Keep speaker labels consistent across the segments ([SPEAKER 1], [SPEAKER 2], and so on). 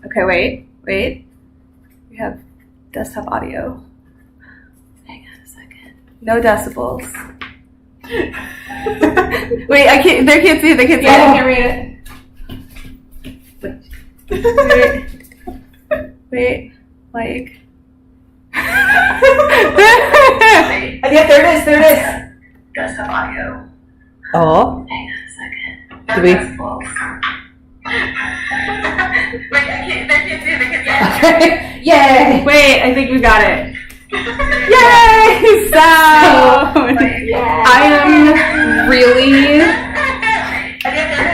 [SPEAKER 1] Okay, wait. We have desktop audio. Hang on a second. No decibels. Wait, I can't. They can't see it. They can't see it.
[SPEAKER 2] I can't read it.
[SPEAKER 1] Wait. Like.
[SPEAKER 2] Yeah, there it is.
[SPEAKER 1] Desktop audio.
[SPEAKER 3] Oh.
[SPEAKER 1] Hang on a second.
[SPEAKER 3] Do we?
[SPEAKER 1] Wait, I can't. They can't see it. They can't see it.
[SPEAKER 2] Yay!
[SPEAKER 1] Wait, I think we got it. Yay! Sound!
[SPEAKER 3] I am really.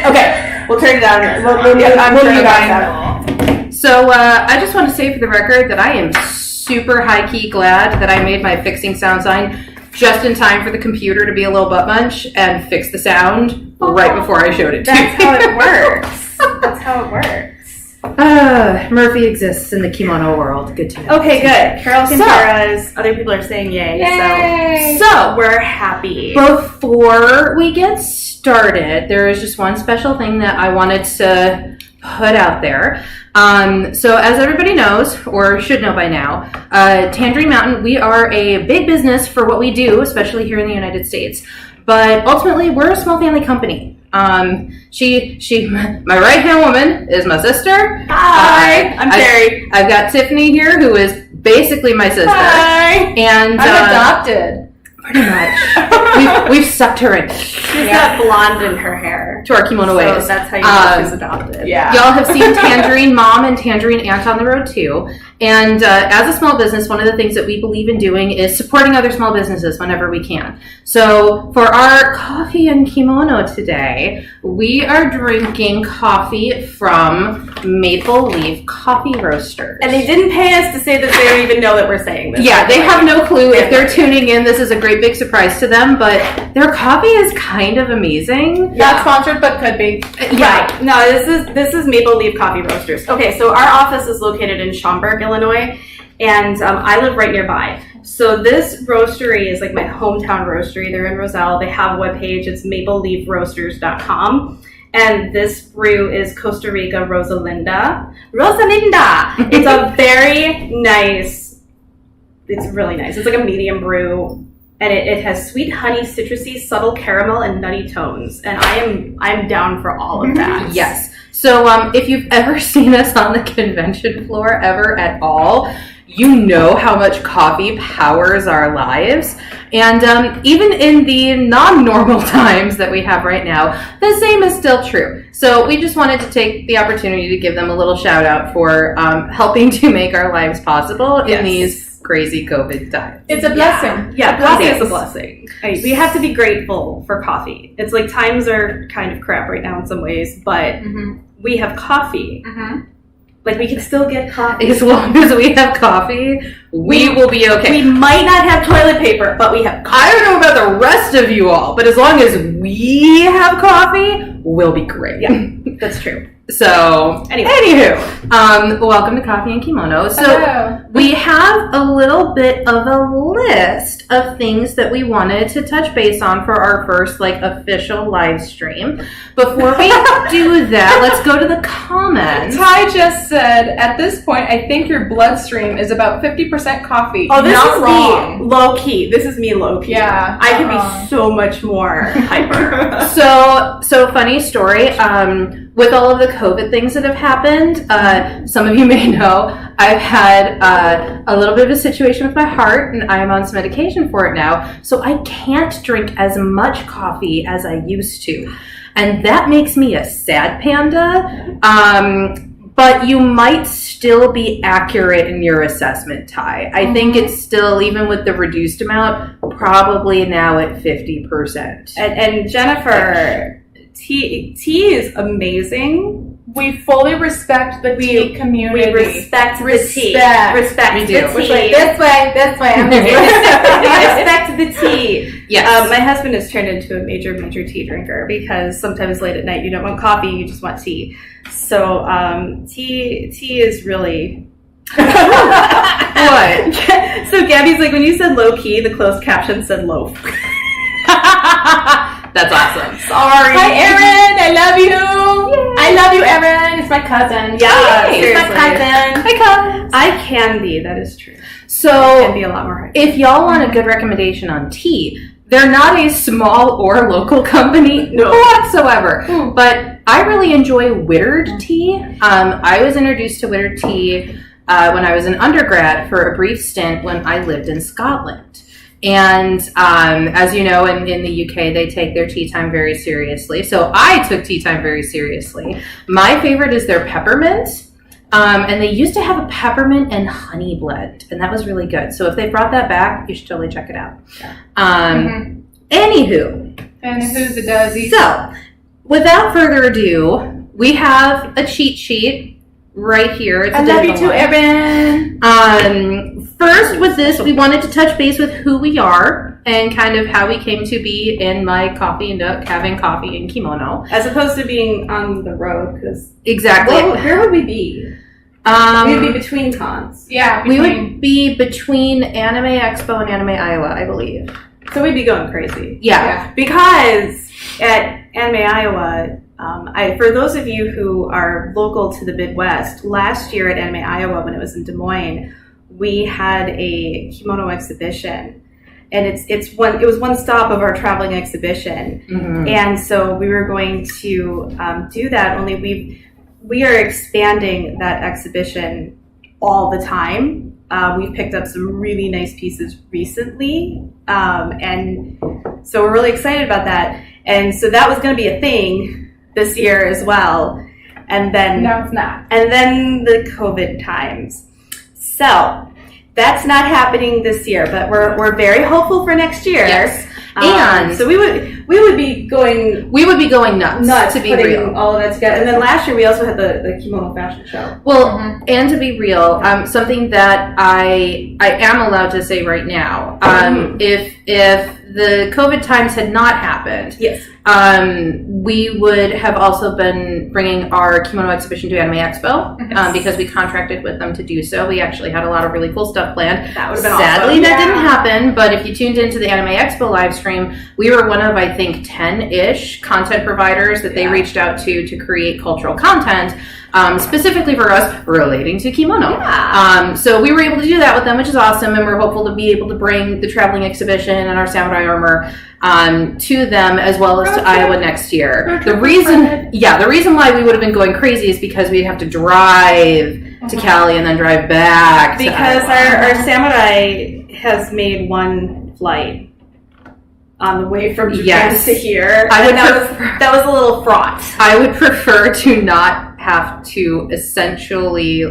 [SPEAKER 2] Okay, we'll turn it down. We'll mute you guys out.
[SPEAKER 3] So I just want to say for the record that I am super high-key glad that I made my fixing sound sign just in time for the computer to be a little butt munch and fix the sound right before I showed it to you.
[SPEAKER 1] That's how it works. That's how it works.
[SPEAKER 3] Murphy exists in the kimono world. Good to know.
[SPEAKER 1] Okay, good. Carol can hear us. Other people are saying yay. So we're happy.
[SPEAKER 3] Before we get started, there is just one special thing that I wanted to put out there. So as everybody knows, or should know by now, Tangerine Mountain, we are a big business for what we do, especially here in the United States. But ultimately, we're a small family company. My right-hand woman is my sister.
[SPEAKER 1] Hi, I'm Terry.
[SPEAKER 3] I've got Tiffany here, who is basically my sister.
[SPEAKER 1] Hi.
[SPEAKER 3] And
[SPEAKER 1] I'm adopted.
[SPEAKER 3] Pretty much. We've sucked her in.
[SPEAKER 1] She's got blonde in her hair.
[SPEAKER 3] To our kimono ways.
[SPEAKER 1] So that's how you know she's adopted.
[SPEAKER 2] Yeah.
[SPEAKER 3] Y'all have seen Tangerine Mom and Tangerine Aunt on the road too. And as a small business, one of the things that we believe in doing is supporting other small businesses whenever we can. So for our coffee and kimono today, we are drinking coffee from Maple Leaf Coffee Roasters.
[SPEAKER 1] And they didn't pay us to say that they don't even know that we're saying this.
[SPEAKER 3] Yeah, they have no clue. If they're tuning in, this is a great big surprise to them, but their coffee is kind of amazing.
[SPEAKER 2] Not sponsored, but could be.
[SPEAKER 3] Yeah.
[SPEAKER 1] Right. No, this is Maple Leaf Coffee Roasters. Okay, so our office is located in Schaumburg, Illinois, and I live right nearby. So this roastery is like my hometown roastery. They're in Roselle. They have a webpage. It's mapleleafroasters.com. And this brew is Costa Rica Rosalinda. It's a very nice, it's really nice. It's like a medium brew. And it has sweet honey, citrusy, subtle caramel, and nutty tones. And I'm down for all of that.
[SPEAKER 3] Yes. So if you've ever seen us on the convention floor ever at all, you know how much coffee powers our lives. And even in the non-normal times that we have right now, the same is still true. So we just wanted to take the opportunity to give them a little shout out for helping to make our lives possible in these crazy COVID times.
[SPEAKER 2] It's a blessing.
[SPEAKER 1] Yeah, coffee is a blessing. We have to be grateful for coffee. It's like times are kind of crap right now in some ways, but we have coffee. Like, we can still get coffee.
[SPEAKER 3] As long as we have coffee, we will be okay.
[SPEAKER 1] We might not have toilet paper, but we have coffee.
[SPEAKER 3] I don't know about the rest of you all, but as long as we have coffee, we'll be great.
[SPEAKER 1] Yeah, that's true.
[SPEAKER 3] So, anywho, welcome to Coffee and Kimono. So, we have a little bit of a list of things that we wanted to touch base on for our first, official live stream. Before we do that, let's go to the comments.
[SPEAKER 2] Ty just said, at this point, I think your bloodstream is about 50% coffee.
[SPEAKER 1] Oh, this
[SPEAKER 2] Not
[SPEAKER 1] is
[SPEAKER 2] wrong.
[SPEAKER 1] me low-key. This is me low-key.
[SPEAKER 2] Yeah.
[SPEAKER 1] I can be so much more hyper.
[SPEAKER 3] So funny story. With all of the COVID things that have happened, some of you may know, I've had a little bit of a situation with my heart, and I'm on some medication for it now, so I can't drink as much coffee as I used to. And that makes me a sad panda, but you might still be accurate in your assessment, Ty. I think it's still, even with the reduced amount, probably now at 50%.
[SPEAKER 1] And Jennifer... Tea is amazing.
[SPEAKER 2] We fully respect the tea community.
[SPEAKER 1] We respect the tea. Respect
[SPEAKER 3] we
[SPEAKER 1] the
[SPEAKER 3] do.
[SPEAKER 1] tea.
[SPEAKER 2] Which, this way.
[SPEAKER 1] Respect the tea.
[SPEAKER 3] Yes.
[SPEAKER 1] My husband has turned into a major tea drinker because sometimes late at night you don't want coffee, you just want tea. So tea is really...
[SPEAKER 3] What?
[SPEAKER 1] So Gabby's like, when you said low key, the closed caption said loaf.
[SPEAKER 3] That's awesome.
[SPEAKER 1] Sorry.
[SPEAKER 2] Hi, Erin. I love you.
[SPEAKER 1] I
[SPEAKER 2] I love you, Erin. It's my cousin.
[SPEAKER 1] Yeah,
[SPEAKER 2] it's my
[SPEAKER 1] seriously.
[SPEAKER 2] cousin.
[SPEAKER 3] Hi, cousins.
[SPEAKER 1] I can be. That is true. Can
[SPEAKER 3] So,
[SPEAKER 1] be a lot more.
[SPEAKER 3] if y'all want a good recommendation on tea, they're not a small or local company whatsoever. But I really enjoy Whittard tea. I was introduced to Whittard tea when I was an undergrad for a brief stint when I lived in Scotland. And as you know, in the UK, they take their tea time very seriously. So I took tea time very seriously. My favorite is their peppermint. And they used to have a peppermint and honey blend, and that was really good. So if they brought that back, you should totally check it out. Anywho.
[SPEAKER 2] And who's the dozy?
[SPEAKER 3] So, without further ado, we have a cheat sheet right here. It's a
[SPEAKER 2] I love you
[SPEAKER 3] digital
[SPEAKER 2] too,
[SPEAKER 3] one.
[SPEAKER 2] Erin.
[SPEAKER 3] First, with this, we wanted to touch base with who we are and kind of how we came to be in my coffee nook, having coffee in kimono.
[SPEAKER 1] As opposed to being on the road, because
[SPEAKER 3] Exactly.
[SPEAKER 1] where would we be? We'd be between cons.
[SPEAKER 2] Yeah,
[SPEAKER 3] we would be between Anime Expo and Anime Iowa, I believe.
[SPEAKER 1] So we'd be going crazy.
[SPEAKER 3] Yeah.
[SPEAKER 1] Because at Anime Iowa, for those of you who are local to the Midwest, last year at Anime Iowa, when it was in Des Moines, we had a kimono exhibition, and it was one stop of our traveling exhibition, and so we were going to do that. Only we are expanding that exhibition all the time. We've picked up some really nice pieces recently, and so we're really excited about that. And so that was going to be a thing this year as well, and then
[SPEAKER 2] No, it's not.
[SPEAKER 1] and then the COVID times. So that's not happening this year, but we're very hopeful for next year.
[SPEAKER 3] Yes. And
[SPEAKER 1] so we would be going
[SPEAKER 3] nuts, to be
[SPEAKER 1] putting
[SPEAKER 3] real.
[SPEAKER 1] all of that together. And then last year we also had the kimono fashion show.
[SPEAKER 3] Well, and to be real, something that I am allowed to say right now, if the COVID times had not happened,
[SPEAKER 1] Yes.
[SPEAKER 3] we would have also been bringing our kimono exhibition to Anime Expo because we contracted with them to do so. We actually had a lot of really cool stuff planned.
[SPEAKER 1] That would have been
[SPEAKER 3] Sadly,
[SPEAKER 1] awesome.
[SPEAKER 3] that didn't happen, but if you tuned into the Anime Expo live stream, we were one of, I think, 10-ish content providers that they reached out to create cultural content, specifically for us relating to kimono.
[SPEAKER 1] Yeah.
[SPEAKER 3] So we were able to do that with them, which is awesome, and we're hopeful to be able to bring the traveling exhibition and our samurai armor to them as well as to Iowa next year. The reason why we would have been going crazy is because we'd have to drive to Cali and then drive back
[SPEAKER 1] Because
[SPEAKER 3] to Iowa.
[SPEAKER 1] our samurai has made one flight on the way from Japan to here. That was a little fraught.
[SPEAKER 3] I would prefer to not have to essentially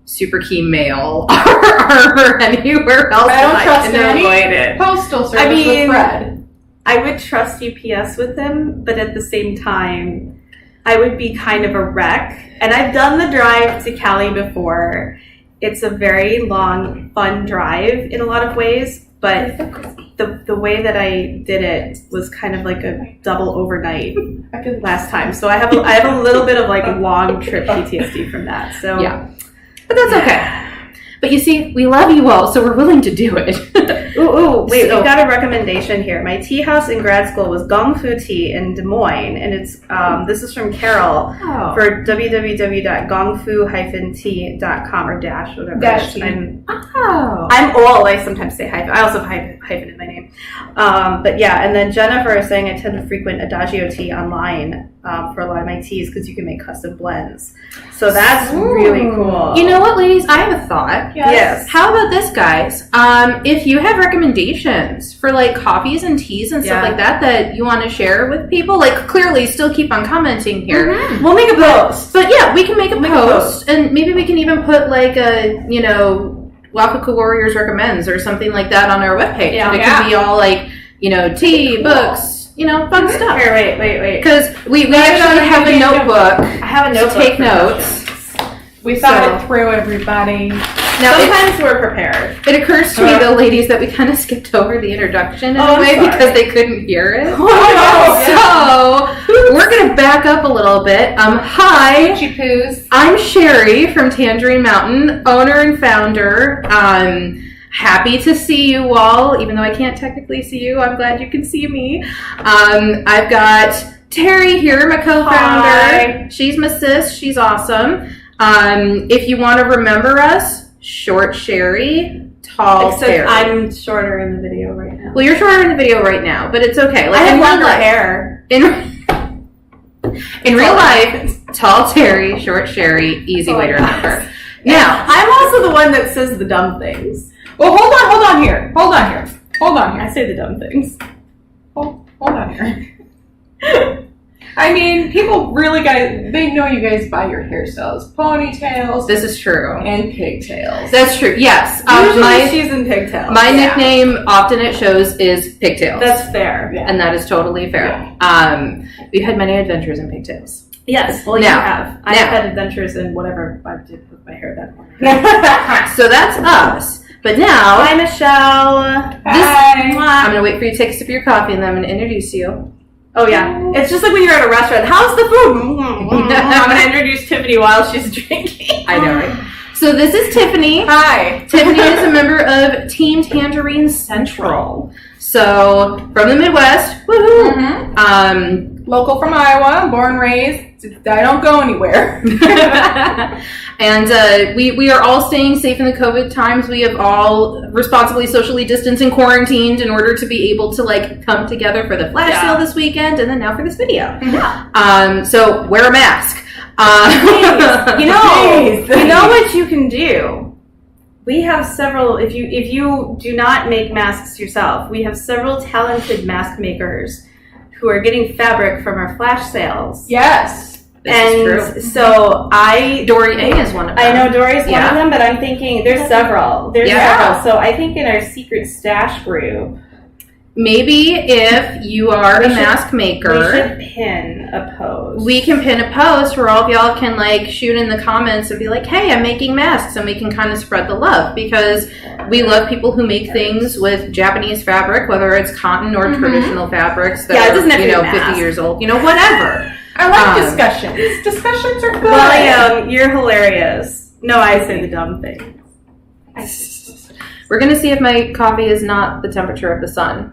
[SPEAKER 3] super key mail our armor anywhere else.
[SPEAKER 2] I don't
[SPEAKER 3] if
[SPEAKER 2] trust
[SPEAKER 3] can
[SPEAKER 2] any
[SPEAKER 3] avoid it.
[SPEAKER 2] postal service
[SPEAKER 1] I mean,
[SPEAKER 2] with bread.
[SPEAKER 1] I would trust UPS with them, but at the same time, I would be kind of a wreck. And I've done the drive to Cali before. It's a very long, fun drive in a lot of ways, but the way that I did it was kind of like a double overnight last time. So I have a little bit of long trip PTSD from that. So
[SPEAKER 3] Yeah. But that's okay. But you see, we love you all, so we're willing to do it.
[SPEAKER 1] Wait, we've got a recommendation here. My tea house in grad school was Gong Fu Tea in Des Moines, and it's this is from Carol for www.gongfu-tea.com or dash, whatever.
[SPEAKER 2] Dash tea.
[SPEAKER 1] I'm old. I sometimes say hyphen. I also have hyphen in my name. But yeah, and then Jennifer is saying I tend to frequent Adagio Tea online for a lot of my teas because you can make custom blends. So that's really cool.
[SPEAKER 3] You know what, ladies? I have a thought.
[SPEAKER 1] Yes.
[SPEAKER 3] How about this, guys? If you have recommendations for coffees and teas and stuff like that you want to share with people, clearly still keep on commenting here.
[SPEAKER 1] We'll make a post.
[SPEAKER 3] But yeah, we can make a post, and maybe we can even put Wakaku Warriors recommends or something like that on our webpage.
[SPEAKER 1] Yeah.
[SPEAKER 3] And it could be all tea, books, fun stuff.
[SPEAKER 1] Here, wait.
[SPEAKER 3] Because we actually have a notebook.
[SPEAKER 1] I have a notebook
[SPEAKER 3] to take
[SPEAKER 1] for
[SPEAKER 3] notes.
[SPEAKER 2] We thought it through, everybody.
[SPEAKER 3] Now,
[SPEAKER 1] Sometimes we're prepared.
[SPEAKER 3] it occurs to me, though, ladies, that we kind of skipped over the introduction in a
[SPEAKER 1] I'm
[SPEAKER 3] way
[SPEAKER 1] sorry.
[SPEAKER 3] because they couldn't hear it.
[SPEAKER 1] Oh,
[SPEAKER 3] So, we're going to back up a little bit. Hi,
[SPEAKER 2] Poochie poos.
[SPEAKER 3] I'm Sherry from Tangerine Mountain, owner and founder. Happy to see you all, even though I can't technically see you. I'm glad you can see me. I've got Terry here, my co-founder.
[SPEAKER 1] Hi.
[SPEAKER 3] She's my sis. She's awesome. If you want to remember us, short Sherry, tall
[SPEAKER 1] Except
[SPEAKER 3] Terry.
[SPEAKER 1] I'm shorter in the video right now.
[SPEAKER 3] Well, you're shorter in the video right now, but it's okay. Like
[SPEAKER 1] I have
[SPEAKER 3] in real
[SPEAKER 1] longer
[SPEAKER 3] life,
[SPEAKER 1] hair.
[SPEAKER 3] in real life, tall Terry, short Sherry, easy way to remember. Now,
[SPEAKER 1] I'm also the one that says the dumb things.
[SPEAKER 2] Well, hold on here.
[SPEAKER 1] I say the dumb things.
[SPEAKER 2] Hold on here. I mean, people really they know you guys buy your hairstyles, ponytails,
[SPEAKER 3] this is true.
[SPEAKER 2] and pigtails.
[SPEAKER 3] That's true. Yes.
[SPEAKER 1] Usually she's in pigtails.
[SPEAKER 3] My nickname often at shows is Pigtails.
[SPEAKER 1] That's fair.
[SPEAKER 2] Yeah.
[SPEAKER 3] And that is totally fair. We've had many adventures in pigtails.
[SPEAKER 1] Yes, well,
[SPEAKER 3] Now-
[SPEAKER 1] you have. I've
[SPEAKER 3] now-
[SPEAKER 1] had adventures in whatever I did with my hair that morning.
[SPEAKER 3] So that's us. But now,
[SPEAKER 1] Hi, Michelle.
[SPEAKER 3] I'm
[SPEAKER 2] Hi.
[SPEAKER 3] going to wait for you to take a sip of your coffee and then I'm going to introduce you.
[SPEAKER 1] Oh, yeah. It's just like when you're at a restaurant. How's the food? I'm going to introduce Tiffany while she's drinking.
[SPEAKER 3] I know, right? So this is Tiffany.
[SPEAKER 2] Hi.
[SPEAKER 3] Tiffany is a member of Team Tangerine Central. So from the Midwest, woohoo!
[SPEAKER 2] Mm-hmm. Local from Iowa, born and raised. I don't go anywhere.
[SPEAKER 3] And we are all staying safe in the COVID times. We have all responsibly socially distanced and quarantined in order to be able to like come together for the flash sale this weekend and then now for this video.
[SPEAKER 1] Yeah.
[SPEAKER 3] So wear a mask.
[SPEAKER 1] You know what you can do? We have several, if you do not make masks yourself, we have several talented mask makers who are getting fabric from our flash sales.
[SPEAKER 2] Yes.
[SPEAKER 3] This
[SPEAKER 1] And
[SPEAKER 3] is true.
[SPEAKER 1] so
[SPEAKER 3] Dory A is one of them.
[SPEAKER 1] I know Dory's one
[SPEAKER 3] Yeah.
[SPEAKER 1] of them, but I'm thinking there's several. So I think in our secret stash group,
[SPEAKER 3] Maybe if you are a
[SPEAKER 1] We should-
[SPEAKER 3] mask maker,
[SPEAKER 1] we should pin a post.
[SPEAKER 3] we can pin a post where all of y'all can like shoot in the comments and be like, hey, I'm making masks, and we can kind of spread the love because we love people who make things with Japanese fabric, whether it's cotton or traditional fabrics that
[SPEAKER 1] Yeah, it doesn't have
[SPEAKER 3] are,
[SPEAKER 1] to be a
[SPEAKER 3] 50
[SPEAKER 1] mask.
[SPEAKER 3] years old, whatever.
[SPEAKER 2] I like discussions. Discussions are good.
[SPEAKER 1] William, you're hilarious. No, I say the dumb thing.
[SPEAKER 3] We're gonna see if my coffee is not the temperature of the sun.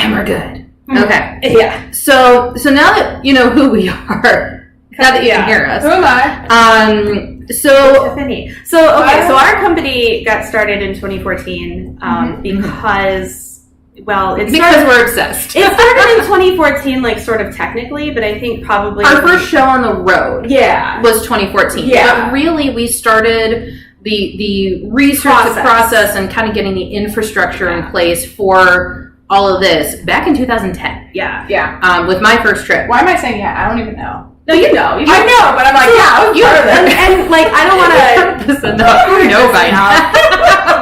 [SPEAKER 3] And we're good. Okay.
[SPEAKER 1] Yeah.
[SPEAKER 3] So now that you know who we are, now that you can hear us.
[SPEAKER 2] Who am I?
[SPEAKER 3] So
[SPEAKER 1] Tiffany. So our company got started in 2014 because, well,
[SPEAKER 3] because we're obsessed.
[SPEAKER 1] It started in 2014, like sort of technically, but I think probably
[SPEAKER 3] Our first show on the road
[SPEAKER 1] yeah
[SPEAKER 3] was 2014.
[SPEAKER 1] Yeah.
[SPEAKER 3] But really we started the research, the process, and kind of getting the infrastructure in place for all of this back in 2010.
[SPEAKER 2] Yeah.
[SPEAKER 3] With my first trip.
[SPEAKER 2] Why am I saying yeah? I don't even know.
[SPEAKER 1] No, you know.
[SPEAKER 2] I know, but I'm like, I was part of it.
[SPEAKER 1] And like, I don't want to.
[SPEAKER 3] Listen, you know by now.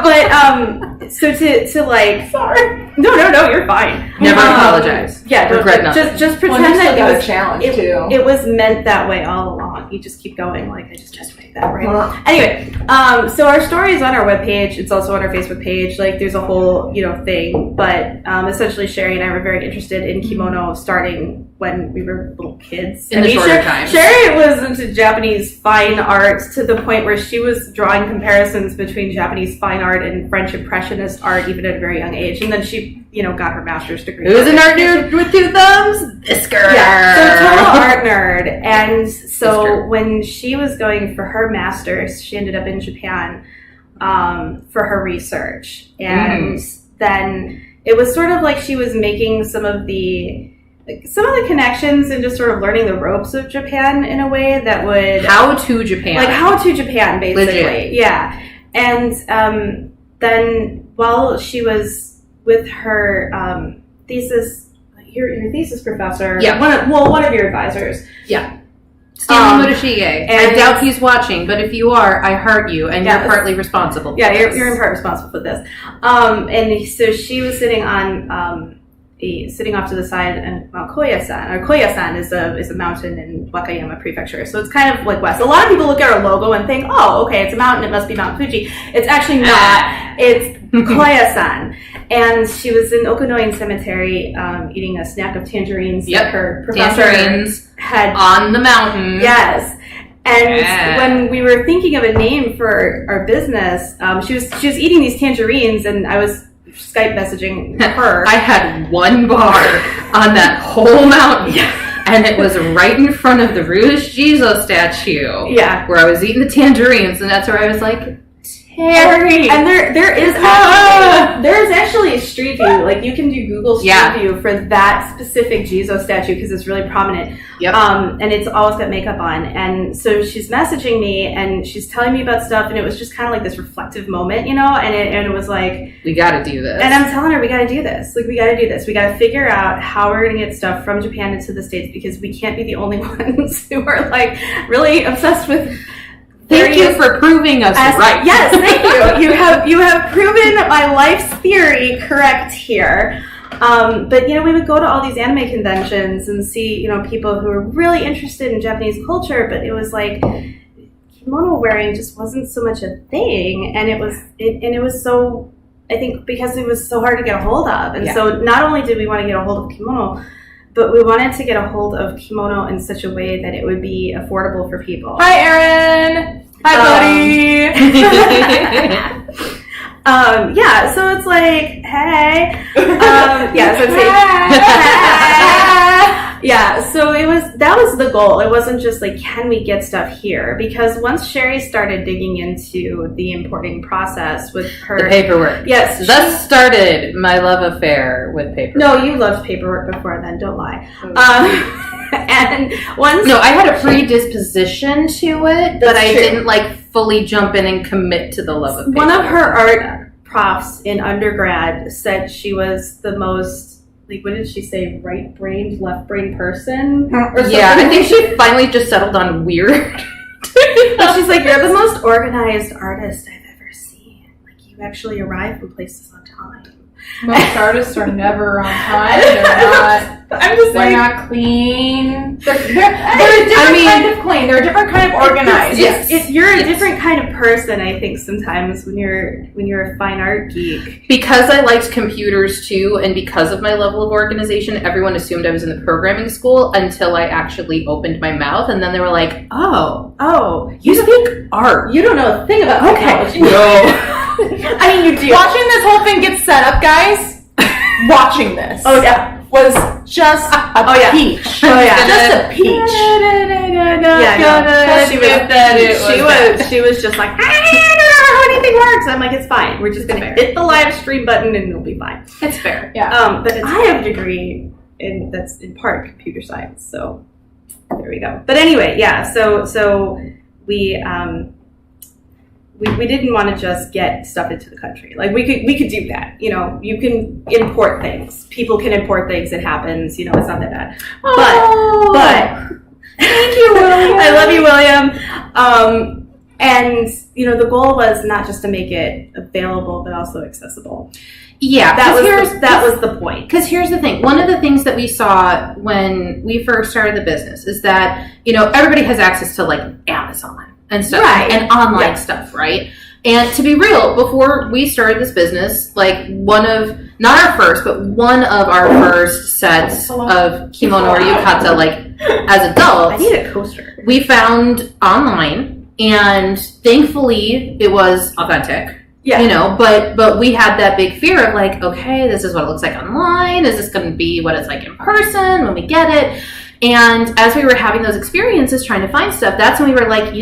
[SPEAKER 1] But so to like,
[SPEAKER 2] Sorry.
[SPEAKER 1] no, you're fine.
[SPEAKER 3] Never apologize.
[SPEAKER 1] Yeah,
[SPEAKER 3] Regret nothing.
[SPEAKER 1] just
[SPEAKER 2] Well,
[SPEAKER 1] pretend
[SPEAKER 2] you still
[SPEAKER 1] that
[SPEAKER 2] got
[SPEAKER 1] it
[SPEAKER 2] a
[SPEAKER 1] was
[SPEAKER 2] challenge too.
[SPEAKER 1] It was meant that way all along. You just keep going, like I just make that right.
[SPEAKER 2] Uh-huh.
[SPEAKER 1] Anyway, so our story is on our webpage. It's also on our Facebook page. Like, there's a whole thing. But essentially, Sherry and I were very interested in kimono starting when we were little kids.
[SPEAKER 3] In the shorter times.
[SPEAKER 1] Sherry was into Japanese fine art to the point where she was drawing comparisons between Japanese fine art and French Impressionist art, even at a very young age. And then she, got her master's degree.
[SPEAKER 3] Who's an art nerd with two thumbs? This girl.
[SPEAKER 1] Yeah, so total art nerd. And
[SPEAKER 3] That's
[SPEAKER 1] so
[SPEAKER 3] true.
[SPEAKER 1] when she was going for her master's, she ended up in Japan for her research. And then it was sort of like she was making some of the connections and just sort of learning the ropes of Japan in a way that would
[SPEAKER 3] How to Japan.
[SPEAKER 1] like how to Japan, basically.
[SPEAKER 3] Legit.
[SPEAKER 1] Yeah. And then while she was with her thesis, your thesis professor,
[SPEAKER 3] Yeah.
[SPEAKER 1] one of your advisors.
[SPEAKER 3] Stanley Motashige. I
[SPEAKER 1] and-
[SPEAKER 3] doubt he's watching, but if you are, I heart you, and
[SPEAKER 1] Yes.
[SPEAKER 3] you're partly responsible for
[SPEAKER 1] Yeah,
[SPEAKER 3] this.
[SPEAKER 1] you're in part responsible for this. And so she was sitting on sitting off to the side, and Koya-san, or Koya-san is a mountain in Wakayama Prefecture. So it's kind of like west. A lot of people look at our logo and think, oh, okay, it's a mountain, it must be Mount Fuji. It's actually not. It's Koya-san. And she was in Okanoin Cemetery eating a snack of tangerines that her professor
[SPEAKER 3] Tangerines
[SPEAKER 1] had
[SPEAKER 3] on the mountain.
[SPEAKER 1] Yes. And
[SPEAKER 3] Yeah.
[SPEAKER 1] when we were thinking of a name for our business, she was eating these tangerines, and I was Skype messaging her.
[SPEAKER 3] I had one bar on that whole mountain. And it was right in front of the Rouge Jesus statue.
[SPEAKER 1] Yeah.
[SPEAKER 3] Where I was eating the tangerines, and that's where I was like, Terry.
[SPEAKER 1] And there is actually a street view. Like you can do Google Street View for that specific Jesus statue because it's really prominent.
[SPEAKER 3] Yep.
[SPEAKER 1] And it's always got makeup on. And so she's messaging me and she's telling me about stuff, and it was just kind of like this reflective moment, and it was like,
[SPEAKER 3] we got to do this.
[SPEAKER 1] And I'm telling her, we got to do this. Like we got to do this. We got to figure out how we're going to get stuff from Japan into the States because we can't be the only ones who are like really obsessed with.
[SPEAKER 3] Thank you for proving us right.
[SPEAKER 1] Yes, thank you. You have proven my life's theory correct here. But we would go to all these anime conventions and see people who were really interested in Japanese culture, but it was like kimono wearing just wasn't so much a thing, and it was so, I think because it was so hard to get a hold of, and so not only did we want to get a hold of kimono, but we wanted to get a hold of kimono in such a way that it would be affordable for people.
[SPEAKER 2] Hi, Erin. Hi, buddy.
[SPEAKER 1] So it's like, hey. So I'm saying, so that was the goal. It wasn't just like, can we get stuff here? Because once Sherry started digging into the importing process with her...
[SPEAKER 3] The paperwork.
[SPEAKER 1] Yes.
[SPEAKER 3] Thus started my love affair with paperwork.
[SPEAKER 1] No, you loved paperwork before then, don't lie. And once...
[SPEAKER 3] No, I had a predisposition to it, but I didn't fully jump in and commit to the love of paperwork.
[SPEAKER 1] One of her art profs in undergrad said she was the most... what did she say? Right-brained, left-brained person? Or something?
[SPEAKER 3] Yeah, I think she finally just settled on weird.
[SPEAKER 1] But she's like, you're the most organized artist I've ever seen. Like, you actually arrive in places on time.
[SPEAKER 2] Most artists are never on time. They're not. They're not clean. They're a different kind of clean. They're a different kind of organized.
[SPEAKER 1] You're a different kind of person, I think, sometimes when you're a fine art geek.
[SPEAKER 3] Because I liked computers too, and because of my level of organization, everyone assumed I was in the programming school until I actually opened my mouth, and then they were like, "Oh, you speak art.
[SPEAKER 1] You don't know a thing about technology."
[SPEAKER 3] No.
[SPEAKER 1] I mean, you do.
[SPEAKER 2] Watching this whole thing get set up, guys. Watching this.
[SPEAKER 1] Oh yeah.
[SPEAKER 2] Was just a peach.
[SPEAKER 1] Oh yeah.
[SPEAKER 2] Just a peach.
[SPEAKER 1] She was just like, I don't know how anything works. I'm like, it's fine. We're just gonna hit the live stream button and it'll be fine.
[SPEAKER 3] It's fair.
[SPEAKER 1] Yeah. But I have a degree that's in part computer science, so there we go. But anyway, so we didn't want to just get stuff into the country. Like we could do that. You can import things. People can import things. It happens. It's not that bad. But thank you, William. I love you, William. And the goal was not just to make it available, but also accessible.
[SPEAKER 3] Yeah,
[SPEAKER 1] that was the point.
[SPEAKER 3] Because here's the thing. One of the things that we saw when we first started the business is that, everybody has access to Amazon and stuff,
[SPEAKER 1] right,
[SPEAKER 3] and online stuff, right? And to be real, before we started this business, one of our first sets of kimono or yukata, as adults,
[SPEAKER 1] I need a coaster.
[SPEAKER 3] We found online, and thankfully it was authentic. Yeah. But we had that big fear of okay, this is what it looks like online. Is this going to be what it's like in person when we get it? And as we were having those experiences trying to find stuff, that's when we were like,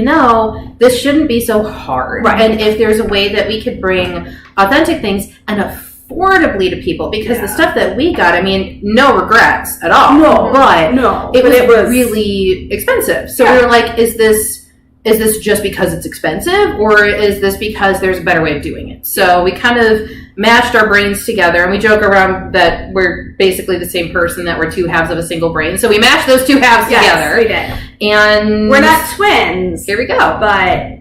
[SPEAKER 3] this shouldn't be so hard.
[SPEAKER 1] Right.
[SPEAKER 3] And if there's a way that we could bring authentic things and affordably to people, because the stuff that we got, no regrets at all. But it was really expensive. So we were like, is this just because it's expensive, or is this because there's a better way of doing it? So we kind of mashed our brains together, and we joke around that we're basically the same person, that we're two halves of a single brain. So we mashed those two halves together.
[SPEAKER 1] We did.
[SPEAKER 3] And
[SPEAKER 1] we're not twins.
[SPEAKER 3] Here we go.
[SPEAKER 1] But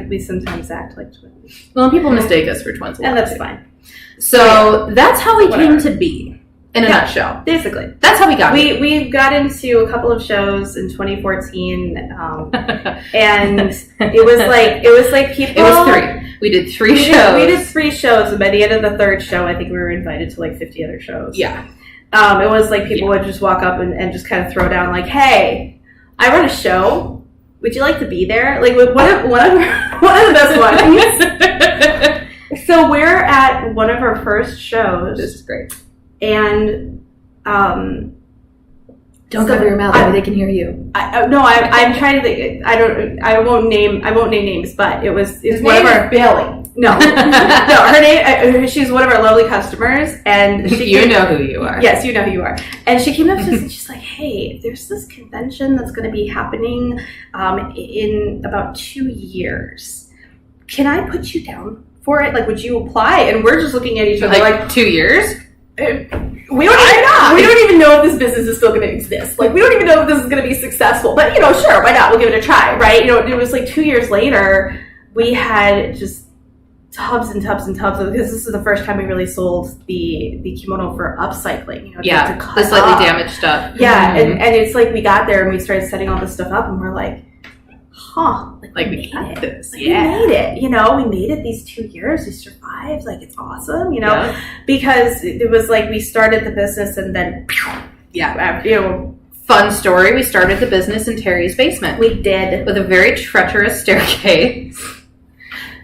[SPEAKER 3] we
[SPEAKER 1] sometimes act like twins.
[SPEAKER 3] Well, people mistake us for twins a lot.
[SPEAKER 1] And that's fine.
[SPEAKER 3] So that's how we came to be. In a nutshell.
[SPEAKER 1] Basically.
[SPEAKER 3] That's how we got it.
[SPEAKER 1] We got into a couple of shows in 2014, and it was like people...
[SPEAKER 3] It was 3. We did 3 shows.
[SPEAKER 1] We did 3 shows, and by the end of the 3rd show, I think we were invited to 50 other shows.
[SPEAKER 3] Yeah.
[SPEAKER 1] It was like people would just walk up and just kind of throw down hey, I run a show. Would you like to be there? One of the best ones. So we're at one of our first shows.
[SPEAKER 3] This is great.
[SPEAKER 1] And
[SPEAKER 3] Don't cover your mouth, maybe they can hear you.
[SPEAKER 1] I'm trying to think. I won't name names, but it's one of our
[SPEAKER 2] Billy.
[SPEAKER 1] No, her name. She's one of our lovely customers, and
[SPEAKER 3] You know who you are.
[SPEAKER 1] Yes, you know who you are. And she came up to us and she's like, "Hey, there's this convention that's going to be happening in about 2 years. Can I put you down for it? Like, would you apply?" And we're just looking at each other like
[SPEAKER 3] 2 years.
[SPEAKER 1] We don't even know if this business is still going to exist. Like, we don't even know if this is going to be successful. But sure, why not? We'll give it a try, right? It was like 2 years later, we had just tubs and tubs and tubs of, because this is the first time we really sold the kimono for upcycling. To cut
[SPEAKER 3] the slightly
[SPEAKER 1] up.
[SPEAKER 3] damaged stuff.
[SPEAKER 1] Yeah, and it's like we got there and we started setting all this stuff up, and we're like, we
[SPEAKER 3] got this.
[SPEAKER 1] We made it. We made it these 2 years. We survived. Like, it's awesome. Because it was like we started the business and then
[SPEAKER 3] Fun story. We started the business in Terry's basement.
[SPEAKER 1] We did,
[SPEAKER 3] with a very treacherous staircase.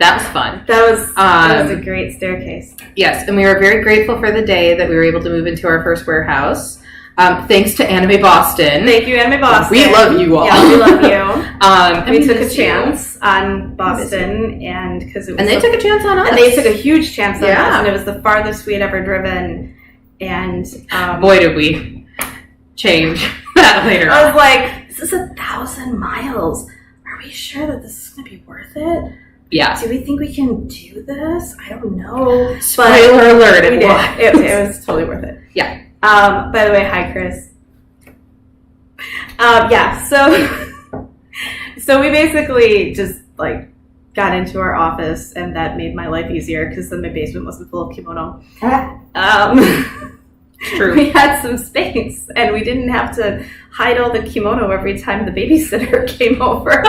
[SPEAKER 3] That was fun.
[SPEAKER 1] That was a great staircase.
[SPEAKER 3] Yes, and we were very grateful for the day that we were able to move into our first warehouse. Thanks to Anime Boston.
[SPEAKER 1] Thank you, Anime Boston.
[SPEAKER 3] We love you all.
[SPEAKER 1] Yeah, we love you.
[SPEAKER 3] We
[SPEAKER 1] we took a chance on Boston, and
[SPEAKER 3] they took a chance on us.
[SPEAKER 1] And they took a huge chance on us,
[SPEAKER 3] Yeah.
[SPEAKER 1] and it was the farthest we had ever driven. And
[SPEAKER 3] boy, did we change that later.
[SPEAKER 1] I was like, "This is 1,000 miles. Are we sure that this is going to be worth it?
[SPEAKER 3] Yeah.
[SPEAKER 1] Do we think we can do this? I don't know."
[SPEAKER 3] Spoiler alert!
[SPEAKER 1] We did. It was totally worth it.
[SPEAKER 3] Yeah.
[SPEAKER 1] By the way, hi, Chris. So we basically just like got into our office, and that made my life easier because then my basement wasn't full of kimono.
[SPEAKER 3] True.
[SPEAKER 1] We had some space, and we didn't have to hide all the kimono every time the babysitter came over.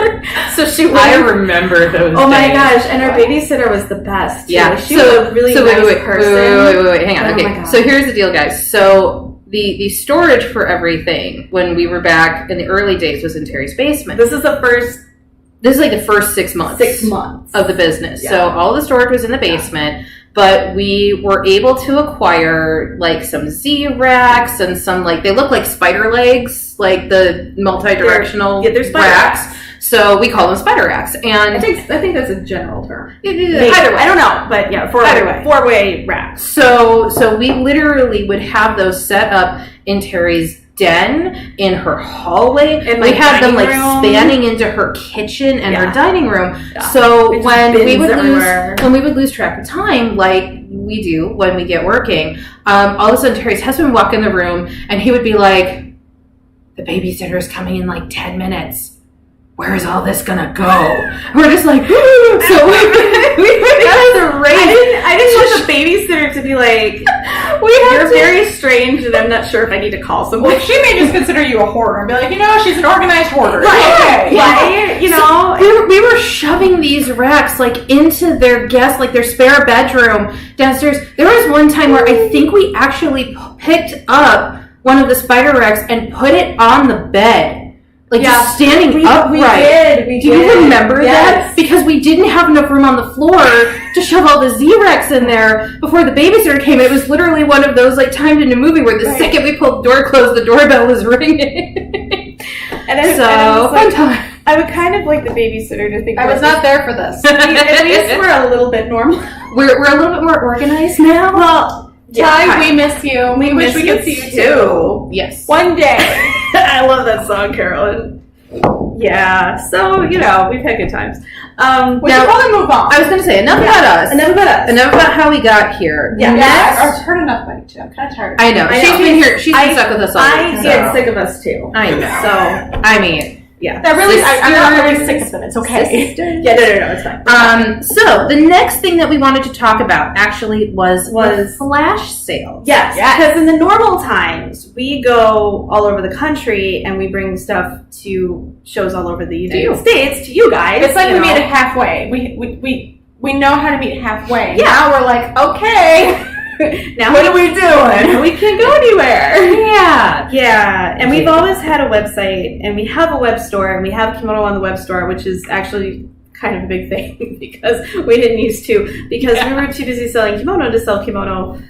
[SPEAKER 1] So
[SPEAKER 3] I remember those.
[SPEAKER 1] Oh my gosh! And our babysitter was the best.
[SPEAKER 3] Yeah,
[SPEAKER 1] she was a really nice person.
[SPEAKER 3] Wait, hang on.
[SPEAKER 1] Oh
[SPEAKER 3] Okay, so here's the deal, guys. So the storage for everything when we were back in the early days was in Terry's basement.
[SPEAKER 1] This is like the first 6 months.
[SPEAKER 2] 6 months
[SPEAKER 3] of the business.
[SPEAKER 1] Yeah.
[SPEAKER 3] So all the storage was in the basement. But we were able to acquire like some Z racks and some they look like spider legs, like the multi-directional
[SPEAKER 1] they're spider
[SPEAKER 3] racks. So we call them spider racks. And
[SPEAKER 2] I think that's a general term.
[SPEAKER 3] either way,
[SPEAKER 1] I don't know, but yeah, four-way racks.
[SPEAKER 3] So we literally would have those set up in Terry's den, in her hallway, and we had them spanning into her kitchen and her dining room. Yeah. So when we would lose track of time, like we do when we get working, all of a sudden Terry's husband would walk in the room and he would be like, "The babysitter is coming in like 10 minutes. Where is all this gonna go?" We're just like, "Woo!" So we had to race.
[SPEAKER 1] I didn't want the babysitter to be like, "You're very strange, and I'm not sure if I need to call someone."
[SPEAKER 2] Well, she may just consider you a hoarder and be like, she's an organized hoarder.
[SPEAKER 1] Right?
[SPEAKER 2] Okay.
[SPEAKER 1] Right?
[SPEAKER 3] So we were shoving these racks into their their spare bedroom downstairs. There was one time where I think we actually picked up one of the spider racks and put it on the bed. Just standing upright.
[SPEAKER 2] We did.
[SPEAKER 3] Do you remember
[SPEAKER 2] Yes.
[SPEAKER 3] that? Because we didn't have enough room on the floor to shove all the Z-Rex in there before the babysitter came. It was literally one of those timed in a movie where the second we pulled the door closed, the doorbell was ringing. Fun time.
[SPEAKER 1] I would kind of like the babysitter to think
[SPEAKER 2] I was not there for this.
[SPEAKER 1] At least we're a little bit normal.
[SPEAKER 3] We're a little bit more organized now.
[SPEAKER 1] Well,
[SPEAKER 2] Ty, we miss you. We wish we could see you too.
[SPEAKER 3] Yes.
[SPEAKER 2] One day.
[SPEAKER 1] I love that song, Carolyn. Yeah, so, we've had good times.
[SPEAKER 2] We should probably move on.
[SPEAKER 3] I was going to say, enough about us.
[SPEAKER 1] Enough about us.
[SPEAKER 3] Enough about how we got here.
[SPEAKER 1] Yeah.
[SPEAKER 2] I've heard enough about you too. I'm kind of tired.
[SPEAKER 3] I know. She's been here. She's been stuck with us all week.
[SPEAKER 1] I get sick of us too.
[SPEAKER 3] I know.
[SPEAKER 1] So,
[SPEAKER 3] I mean...
[SPEAKER 1] Yeah.
[SPEAKER 2] I'm not really sick of it. It's okay.
[SPEAKER 1] Yeah, no, it's fine.
[SPEAKER 3] So the next thing that we wanted to talk about actually was flash sales.
[SPEAKER 1] Yes, because in the normal times we go all over the country and we bring stuff to shows all over the United States to you guys.
[SPEAKER 2] It's like we meet it halfway. We know how to meet halfway.
[SPEAKER 1] Yeah.
[SPEAKER 2] Now we're like, okay.
[SPEAKER 1] Now
[SPEAKER 2] what are we doing?
[SPEAKER 1] We can't go anywhere.
[SPEAKER 3] Yeah.
[SPEAKER 1] And we've always had a website, and we have a web store, and we have kimono on the web store, which is actually kind of a big thing because we didn't used to, because we were too busy selling kimono to sell kimono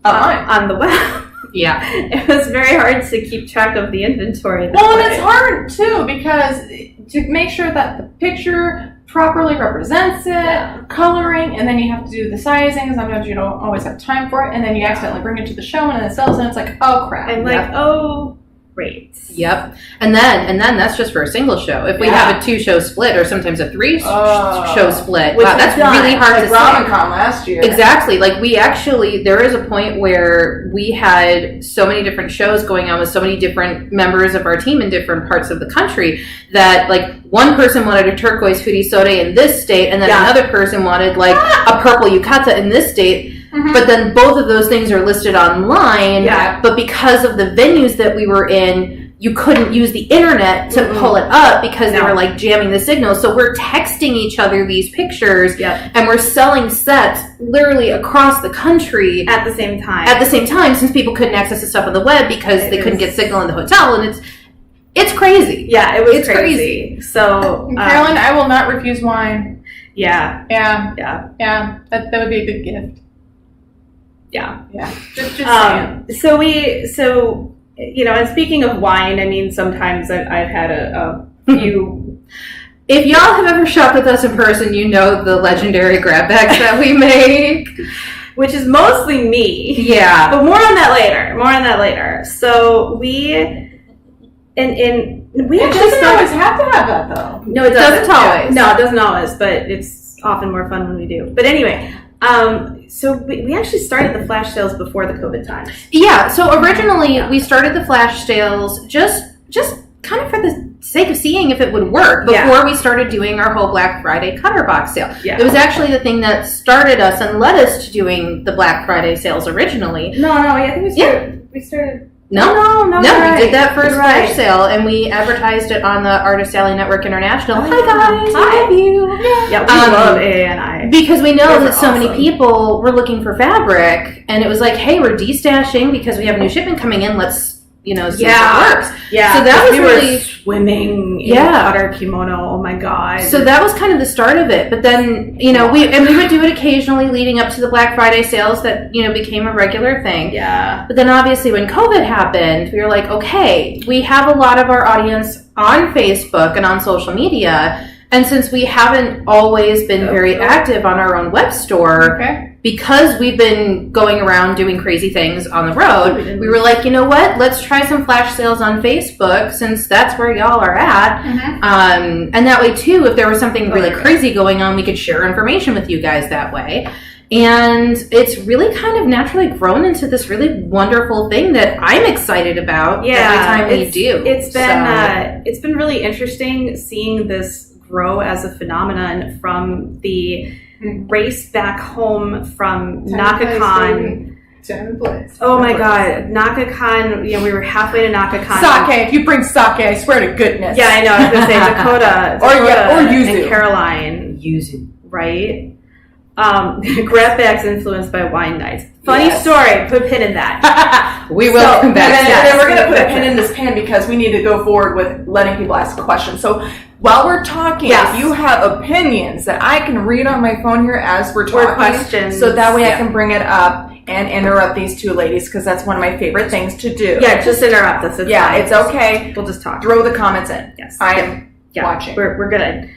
[SPEAKER 1] on the web.
[SPEAKER 3] Yeah.
[SPEAKER 1] It was very hard to keep track of the inventory.
[SPEAKER 2] Well, and it's hard too because to make sure that the picture properly represents it, coloring, and then you have to do the sizing. Sometimes you don't always have time for it, and then you accidentally bring it to the show and it sells, and it's like, oh crap.
[SPEAKER 1] I'm like, oh, great.
[SPEAKER 3] Yep. And then that's just for a single show. If we have a 2-show split or sometimes a 3-show split, wow, that's really hard to say.
[SPEAKER 2] RamenCon last year.
[SPEAKER 3] Exactly. Like there is a point where we had so many different shows going on with so many different members of our team in different parts of the country that like one person wanted a turquoise furisode in this state, and then another person wanted like a purple yukata in this state. Mm-hmm. But then both of those things are listed online. Yeah. But because of the venues that we were in, you couldn't use the internet to pull it up because they were like jamming the signal. So we're texting each other these pictures, and we're selling sets literally across the country
[SPEAKER 1] at the same time.
[SPEAKER 3] Since people couldn't access the stuff on the web because they couldn't get signal in the hotel, and it's crazy.
[SPEAKER 1] Yeah, it's crazy. So
[SPEAKER 2] Carolyn, I will not refuse wine.
[SPEAKER 1] Yeah.
[SPEAKER 2] That would be a good gift.
[SPEAKER 1] Yeah.
[SPEAKER 2] Just saying.
[SPEAKER 1] So and speaking of wine, I mean, sometimes I've had a few.
[SPEAKER 3] If y'all have ever shopped with us in person, you know the legendary grab bags that we make,
[SPEAKER 1] which is mostly me.
[SPEAKER 3] Yeah,
[SPEAKER 1] but more on that later. So we
[SPEAKER 2] doesn't always have to have that though.
[SPEAKER 1] No, it doesn't always. No, it doesn't always, but it's often more fun when we do. But anyway. So we actually started the flash sales before the COVID time.
[SPEAKER 3] Yeah, so originally we started the flash sales just kind of for the sake of seeing if it would work before we started doing our whole Black Friday cutter box sale. Yeah. It was actually the thing that started us and led us to doing the Black Friday sales originally.
[SPEAKER 1] No, I think we started.
[SPEAKER 3] No, we did that first flash sale, and we advertised it on the Artist Alley Network International. Hi guys, we love you.
[SPEAKER 1] Yeah, we love AANI.
[SPEAKER 3] Because we know that so many people were looking for fabric, and it was like, hey, we're destashing because we have a new shipment coming in. Let's see if it works.
[SPEAKER 1] Yeah,
[SPEAKER 3] so that was
[SPEAKER 1] we
[SPEAKER 3] really
[SPEAKER 1] were swimming in cutter kimono. Oh my god!
[SPEAKER 3] So that was kind of the start of it. But then we would do it occasionally leading up to the Black Friday sales that became a regular thing.
[SPEAKER 1] Yeah.
[SPEAKER 3] But then obviously when COVID happened, we were like, okay, we have a lot of our audience on Facebook and on social media, and since we haven't always been very active on our own web store. Because we've been going around doing crazy things on the road, we were like, you know what? Let's try some flash sales on Facebook since that's where y'all are at. Mm-hmm. And that way, too, if there was something really crazy going on, we could share information with you guys that way. And it's really kind of naturally grown into this really wonderful thing that I'm excited about every time we do.
[SPEAKER 1] It's been really interesting seeing this grow as a phenomenon from the race back home from NakaCon.
[SPEAKER 2] 10th place.
[SPEAKER 1] Oh my god, NakaCon, we were halfway to NakaCon.
[SPEAKER 2] Sake, if you bring sake, I swear to goodness.
[SPEAKER 1] Yeah, I know, I was going to say Dakota
[SPEAKER 2] or Yuzu.
[SPEAKER 1] And Caroline.
[SPEAKER 3] Yuzu.
[SPEAKER 1] Right? Grab bags influenced by wine nights. Funny story, put a pin in that.
[SPEAKER 3] We will come back.
[SPEAKER 2] And then we're going to put a pin in this pin because we need to go forward with letting people ask questions. So while we're talking, if you have opinions that I can read on my phone here as we're talking,
[SPEAKER 1] questions,
[SPEAKER 2] so that way I can bring it up and interrupt these two ladies because that's one of my favorite things to do.
[SPEAKER 1] Yeah, just interrupt us. It's fine.
[SPEAKER 2] It's okay.
[SPEAKER 1] We'll just talk.
[SPEAKER 2] Throw the comments in.
[SPEAKER 1] Yes.
[SPEAKER 2] I am watching.
[SPEAKER 1] We're good.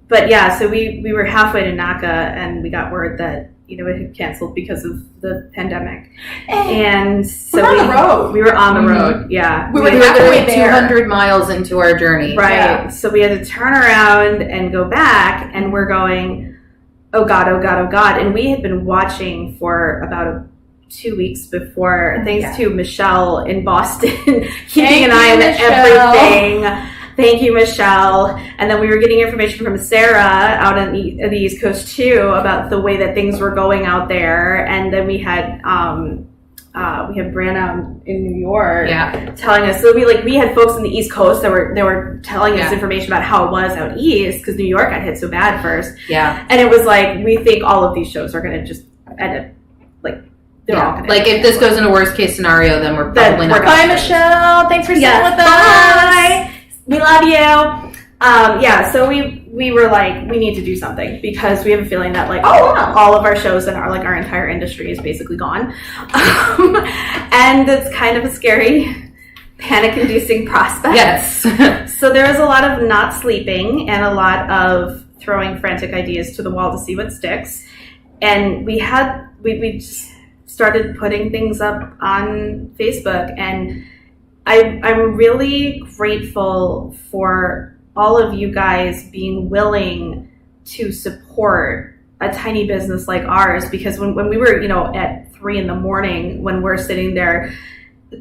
[SPEAKER 1] But so we were halfway to Naka and we got word that it had canceled because of the pandemic. And so
[SPEAKER 2] we're on the road.
[SPEAKER 1] We were on the road. Yeah.
[SPEAKER 3] We were literally 200 miles into our journey.
[SPEAKER 1] Right. Yeah. So we had to turn around and go back, and we're going, oh God, oh God, oh God. And we had been watching for about 2 weeks before, thanks to Michelle in Boston, keeping an eye on everything. Thank you, Michelle. And then we were getting information from Sarah out on the East Coast too about the way that things were going out there. And then we had Brianna in New York telling us. So we had folks on the East Coast that were telling us information about how it was out east because New York got hit so bad first.
[SPEAKER 3] Yeah,
[SPEAKER 1] and it was like we think all of these shows are going to just end up they're all going to
[SPEAKER 3] if this goes in a worst case scenario, then we're probably not.
[SPEAKER 2] Bye, Michelle. Thanks for sitting with us.
[SPEAKER 1] Bye. We love you. So we we were like, we need to do something because we have a feeling that like
[SPEAKER 2] Oh, wow.
[SPEAKER 1] all of our shows and our entire industry is basically gone. And it's kind of a scary, panic-inducing prospect.
[SPEAKER 3] Yes.
[SPEAKER 1] So there was a lot of not sleeping and a lot of throwing frantic ideas to the wall to see what sticks. And we just started putting things up on Facebook, and I'm really grateful for all of you guys being willing to support a tiny business like ours, because when we were, at 3 a.m, when we're sitting there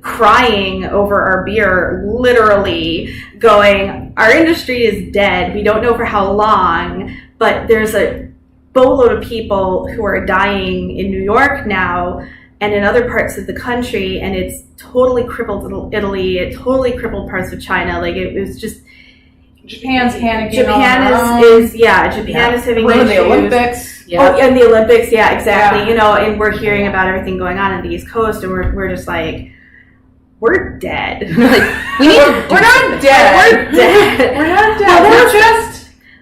[SPEAKER 1] crying over our beer, literally going, our industry is dead. We don't know for how long, but there's a boatload of people who are dying in New York now and in other parts of the country, and it's totally crippled Italy. It totally crippled parts of China. Like, it was just...
[SPEAKER 2] Japan's panicking.
[SPEAKER 1] Japan is having
[SPEAKER 2] Ruin
[SPEAKER 1] issues.
[SPEAKER 2] the Olympics.
[SPEAKER 3] Yeah.
[SPEAKER 1] Oh, and the Olympics, yeah, exactly.
[SPEAKER 2] Yeah.
[SPEAKER 1] And we're hearing about everything going on in the East Coast, and we're just like, we're dead.
[SPEAKER 3] Like, we need to
[SPEAKER 2] We're not dead.
[SPEAKER 1] We're dead.
[SPEAKER 2] We're not dead.
[SPEAKER 1] Well,
[SPEAKER 2] We're just...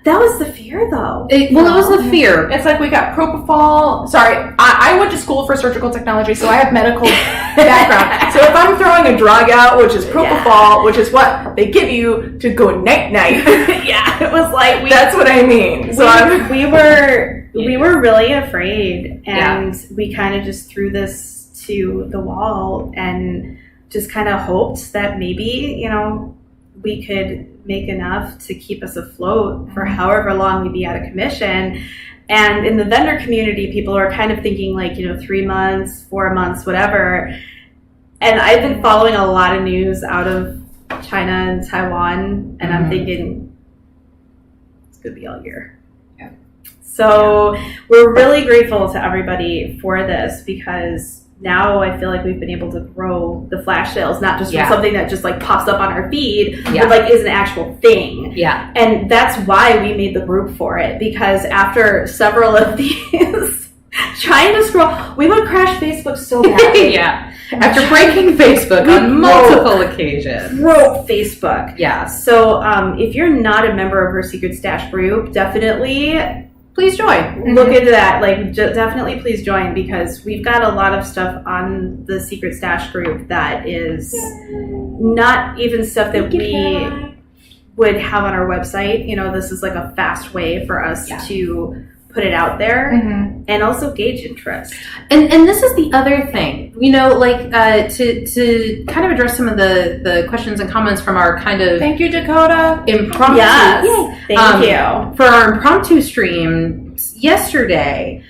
[SPEAKER 1] That was the fear, though.
[SPEAKER 3] it was the fear.
[SPEAKER 2] It's like we got propofol. Sorry, I went to school for surgical technology, so I have medical background. So if I'm throwing a drug out, which is propofol, which is what they give you to go night-night.
[SPEAKER 1] Yeah, it was like
[SPEAKER 2] That's what I mean. So
[SPEAKER 1] we were really afraid, and we kind of just threw this to the wall and just kind of hoped that maybe, we could make enough to keep us afloat for however long we'd be out of commission. And in the vendor community, people are kind of thinking like, 3 months, 4 months, whatever. And I've been following a lot of news out of China and Taiwan, and I'm thinking it's going to be all year.
[SPEAKER 2] Yeah.
[SPEAKER 1] So we're really grateful to everybody for this, because now I feel like we've been able to grow the flash sales, not just from something that just like pops up on our feed, but like is an actual thing.
[SPEAKER 3] Yeah.
[SPEAKER 1] And that's why we made the group for it, because after several of these trying to scroll, we would crash Facebook so badly.
[SPEAKER 3] Yeah. After breaking Facebook on multiple occasions.
[SPEAKER 1] Broke Facebook.
[SPEAKER 3] Yeah.
[SPEAKER 1] So if you're not a member of our Secret Stash group, definitely
[SPEAKER 3] Please join.
[SPEAKER 1] look into that. Like, definitely please join, because we've got a lot of stuff on the Secret Stash group that is not even stuff that we would have on our website. This is like a fast way for us to put it out there and also gauge interest.
[SPEAKER 3] And this is the other thing, to kind of address some of the questions and comments from our kind of
[SPEAKER 2] thank you, Dakota.
[SPEAKER 3] impromptu.
[SPEAKER 1] Yes. Thank you.
[SPEAKER 3] For our impromptu stream yesterday.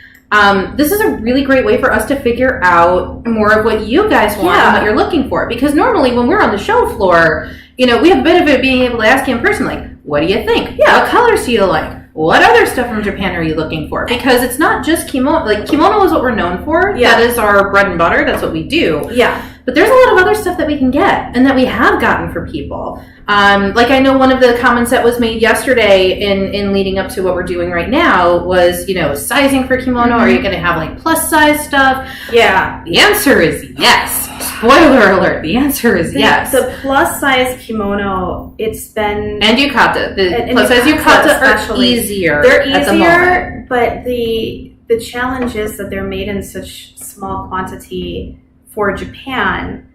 [SPEAKER 3] This is a really great way for us to figure out more of what you guys want and what you're looking for. Because normally when we're on the show floor, we have a bit of it being able to ask you in person, like, what do you think?
[SPEAKER 1] Yeah.
[SPEAKER 3] What colors do you like? What other stuff from Japan are you looking for? Because it's not just kimono. Like, kimono is what we're known for.
[SPEAKER 1] Yeah.
[SPEAKER 3] That is our bread and butter. That's what we do.
[SPEAKER 1] Yeah.
[SPEAKER 3] But there's a lot of other stuff that we can get and that we have gotten for people. Like, I know one of the comments that was made yesterday in leading up to what we're doing right now was, sizing for kimono. Are you going to have like plus size stuff?
[SPEAKER 1] Yeah.
[SPEAKER 3] The answer is yes. Spoiler alert. The answer is yes.
[SPEAKER 1] The plus size kimono, it's been...
[SPEAKER 3] And yukata. The
[SPEAKER 1] and
[SPEAKER 3] plus size yukata are
[SPEAKER 1] especially.
[SPEAKER 3] easier.
[SPEAKER 1] They're
[SPEAKER 3] at the moment.
[SPEAKER 1] easier, but the challenge is that they're made in such small quantity for Japan,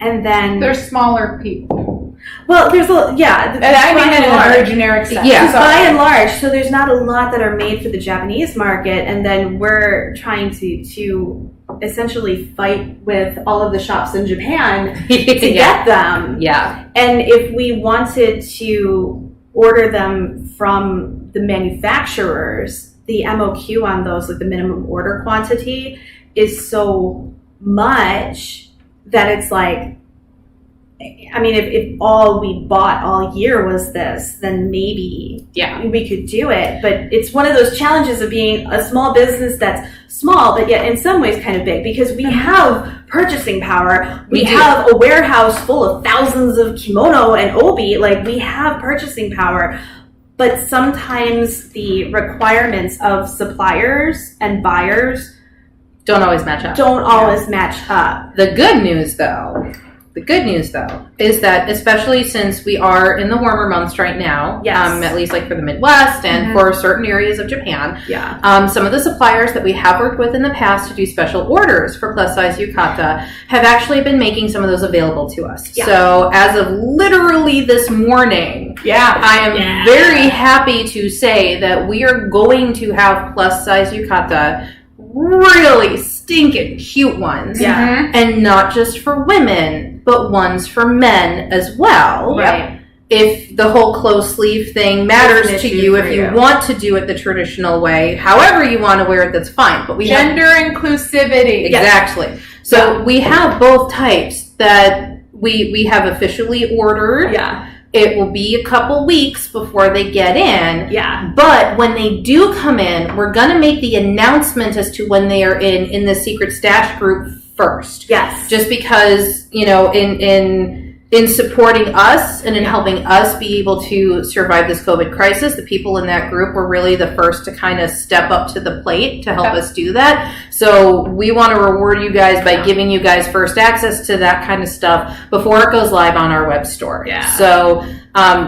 [SPEAKER 1] and then
[SPEAKER 2] They're smaller people.
[SPEAKER 1] well, there's a
[SPEAKER 2] And I mean that in a very generic sense.
[SPEAKER 3] Yeah.
[SPEAKER 2] So-
[SPEAKER 1] by and large, so there's not a lot that are made for the Japanese market, and then we're trying to essentially fight with all of the shops in Japan to get them.
[SPEAKER 3] Yeah.
[SPEAKER 1] And if we wanted to order them from the manufacturers, the MOQ on those, like the minimum order quantity, is so much that it's like, I mean, if all we bought all year was this, then maybe we could do it. But it's one of those challenges of being a small business that's small, but yet in some ways kind of big, because we have purchasing power. We have a warehouse full of thousands of kimono and obi. Like, we have purchasing power. But sometimes the requirements of suppliers and buyers
[SPEAKER 3] Don't always match up.
[SPEAKER 1] don't always match up.
[SPEAKER 3] The good news, though, The good news, though, is that especially since we are in the warmer months right now,
[SPEAKER 1] Yes.
[SPEAKER 3] at least like for the Midwest and for certain areas of Japan,
[SPEAKER 1] Yeah.
[SPEAKER 3] some of the suppliers that we have worked with in the past to do special orders for plus size yukata have actually been making some of those available to us.
[SPEAKER 1] Yeah.
[SPEAKER 3] So as of literally this morning,
[SPEAKER 2] Yeah.
[SPEAKER 3] I am very happy to say that we are going to have plus size yukata, really stinking cute ones.
[SPEAKER 1] Yeah.
[SPEAKER 3] And not just for women, but ones for men as well.
[SPEAKER 1] Right.
[SPEAKER 3] If the whole close sleeve thing matters
[SPEAKER 1] It's
[SPEAKER 3] to
[SPEAKER 1] an issue
[SPEAKER 3] you,
[SPEAKER 1] for
[SPEAKER 3] if you
[SPEAKER 1] you.
[SPEAKER 3] want to do it the traditional way, however you want to wear it, that's fine. But we have
[SPEAKER 2] Gender inclusivity.
[SPEAKER 3] exactly. So we have both types that we have officially ordered.
[SPEAKER 1] Yeah.
[SPEAKER 3] It will be a couple weeks before they get in.
[SPEAKER 1] Yeah.
[SPEAKER 3] But when they do come in, we're going to make the announcement as to when they are in the secret stash group first.
[SPEAKER 1] Yes.
[SPEAKER 3] Just because, you know, in supporting us and in helping us be able to survive this COVID crisis, the people in that group were really the first to kind of step up to the plate to help us do that. So we want to reward you guys by giving you guys first access to that kind of stuff before it goes live on our web store.
[SPEAKER 1] Yeah.
[SPEAKER 3] So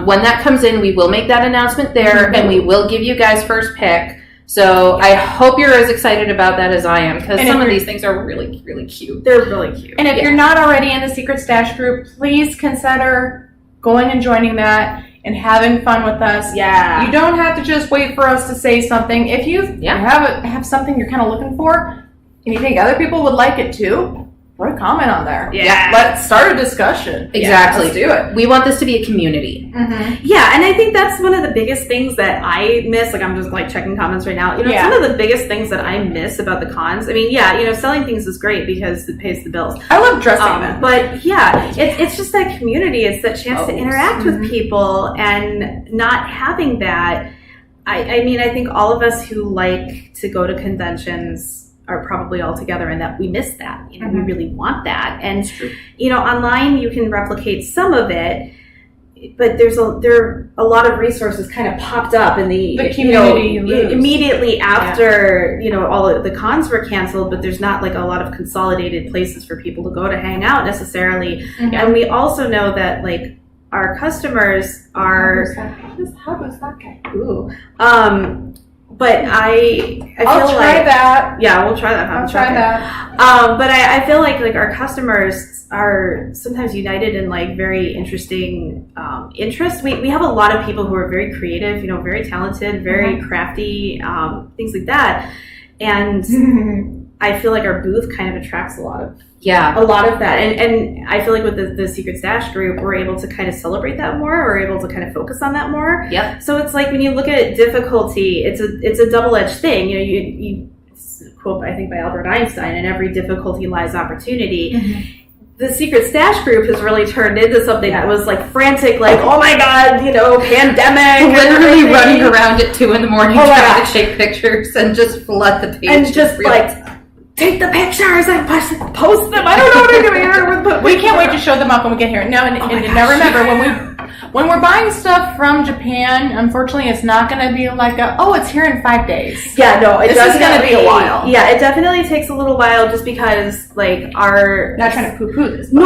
[SPEAKER 3] when that comes in, we will make that announcement there and we will give you guys first pick. So I hope you're as excited about that as I am, because some of these things are really, really cute.
[SPEAKER 1] They're really cute.
[SPEAKER 2] And if you're not already in the Secret Stash group, please consider going and joining that and having fun with us.
[SPEAKER 1] Yeah.
[SPEAKER 2] You don't have to just wait for us to say something. If you have something you're kind of looking for and you think other people would like it too, put a comment on there.
[SPEAKER 1] Yeah.
[SPEAKER 2] Let's start a discussion.
[SPEAKER 3] Exactly.
[SPEAKER 2] Let's do it.
[SPEAKER 3] We want this to be a community.
[SPEAKER 2] Mm-hmm.
[SPEAKER 1] Yeah, and I think that's one of the biggest things that I miss. Like, I'm just like checking comments right now. You know, some of the biggest things that I miss about the cons. I mean, yeah, you know, selling things is great because it pays the bills.
[SPEAKER 2] I love dressing them.
[SPEAKER 1] But yeah, it's just that community. It's that chance to interact with people, and not having that. I mean, I think all of us who like to go to conventions are probably all together, and that we miss that. You know, we really want that. And you know, online you can replicate some of it, but there are a lot of resources kind of popped up in the
[SPEAKER 2] community
[SPEAKER 1] immediately after you know all of the cons were canceled. But there's not like a lot of consolidated places for people to go to hang out necessarily. And we also know that like our customers are
[SPEAKER 2] How does that go?
[SPEAKER 1] ooh, but I
[SPEAKER 2] I'll
[SPEAKER 1] feel
[SPEAKER 2] try
[SPEAKER 1] like
[SPEAKER 2] that.
[SPEAKER 1] yeah, we'll try that.
[SPEAKER 2] I'll try that.
[SPEAKER 1] But I feel like our customers are sometimes united in like very interesting interests. We have a lot of people who are very creative, you know, very talented, very crafty, things like that. And I feel like our booth kind of attracts a lot of that. And I feel like with the Secret Stash group, we're able to kind of celebrate that more. We're able to kind of focus on that more.
[SPEAKER 3] Yep.
[SPEAKER 1] So it's like when you look at difficulty, it's a double-edged thing. You know, you quote, I think, by Albert Einstein, in every difficulty lies opportunity. The Secret Stash group has really turned into something that was like frantic, like, oh my God, you know, pandemic.
[SPEAKER 3] Literally running around at 2 a.m. trying to take pictures and just flood the page.
[SPEAKER 1] And just like, take the pictures and post them. I don't know what I'm doing.
[SPEAKER 2] We can't wait to show them up when we get here. Now, and now remember, when we're buying stuff from Japan, unfortunately, it's not going to be like it's here in 5 days.
[SPEAKER 1] Yeah, no,
[SPEAKER 2] this is going to be a while.
[SPEAKER 1] Yeah, it definitely takes a little while, just because like our
[SPEAKER 2] Not trying to poo-poo this.
[SPEAKER 1] No.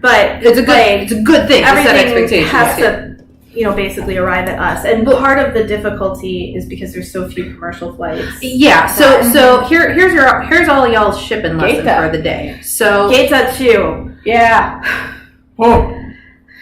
[SPEAKER 3] But
[SPEAKER 1] But
[SPEAKER 3] it's a good thing to set
[SPEAKER 1] everything
[SPEAKER 3] expectations.
[SPEAKER 1] has to, you know, basically arrive at us. And part of the difficulty is because there's so few commercial flights.
[SPEAKER 3] Yeah. So here's all y'all's shipping lesson for the day. So
[SPEAKER 1] Gaeta too.
[SPEAKER 2] Yeah. Oh.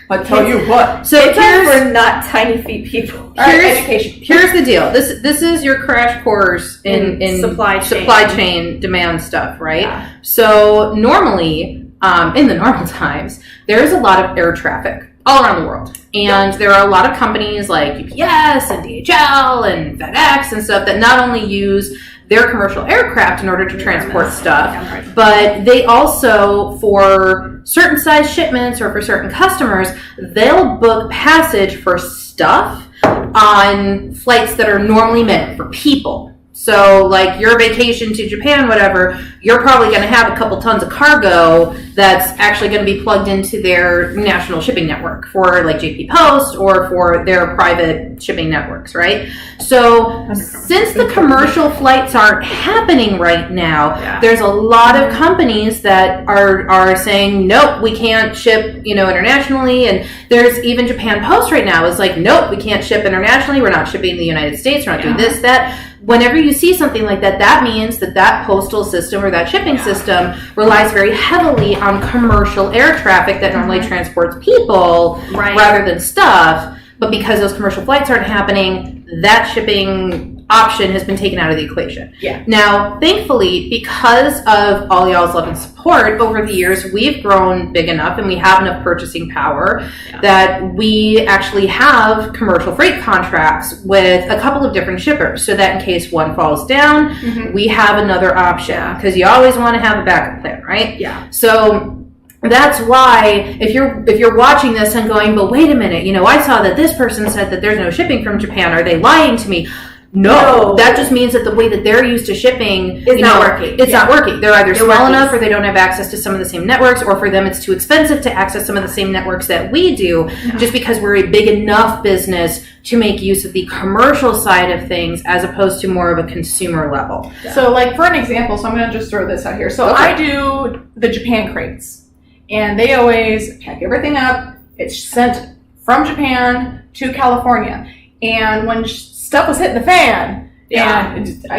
[SPEAKER 2] I'll tell you what.
[SPEAKER 3] So
[SPEAKER 1] we're not tiny feet people.
[SPEAKER 2] Education.
[SPEAKER 3] Here's the deal. This is your crash course in
[SPEAKER 1] supply
[SPEAKER 3] chain demand stuff, right?
[SPEAKER 1] Yeah.
[SPEAKER 3] So normally, in the normal times, there's a lot of air traffic all around the world. And there are a lot of companies like UPS and DHL and FedEx and stuff that not only use their commercial aircraft in order to transport stuff, but they also, for certain size shipments or for certain customers, they'll book passage for stuff on flights that are normally meant for people. So, like, your vacation to Japan, whatever, you're probably going to have a couple tons of cargo that's actually going to be plugged into their national shipping network for, like, JP Post or for their private shipping networks, right? So, since the commercial flights aren't happening right now, there's a lot of companies that are saying, nope, we can't ship, internationally. And there's even Japan Post right now is like, nope, we can't ship internationally. We're not shipping to the United States. We're not doing this, that. Whenever you see something like that, that means that postal system or that shipping system relies very heavily on commercial air traffic that normally transports people rather than stuff. But because those commercial flights aren't happening, that shipping option has been taken out of the equation.
[SPEAKER 2] Yeah.
[SPEAKER 3] Now, thankfully, because of all y'all's love and support over the years, we've grown big enough and we have enough purchasing power that we actually have commercial freight contracts with a couple of different shippers, so that in case one falls down, we have another option, because you always want to have a backup plan, right?
[SPEAKER 1] Yeah.
[SPEAKER 3] So that's why if you're watching this and going, but wait a minute, I saw that this person said that there's no shipping from Japan. Are they lying to me? No, that just means that the way that they're used to shipping
[SPEAKER 1] is not working.
[SPEAKER 3] It's not working. They're either small enough or they don't have access to some of the same networks, or for them it's too expensive to access some of the same networks that we do, just because we're a big enough business to make use of the commercial side of things as opposed to more of a consumer level.
[SPEAKER 2] Yeah. So, like, for an example, so I'm going to just throw this out here. So I do the Japan crates, and they always pack everything up. It's sent from Japan to California. And when stuff was hitting the fan, and I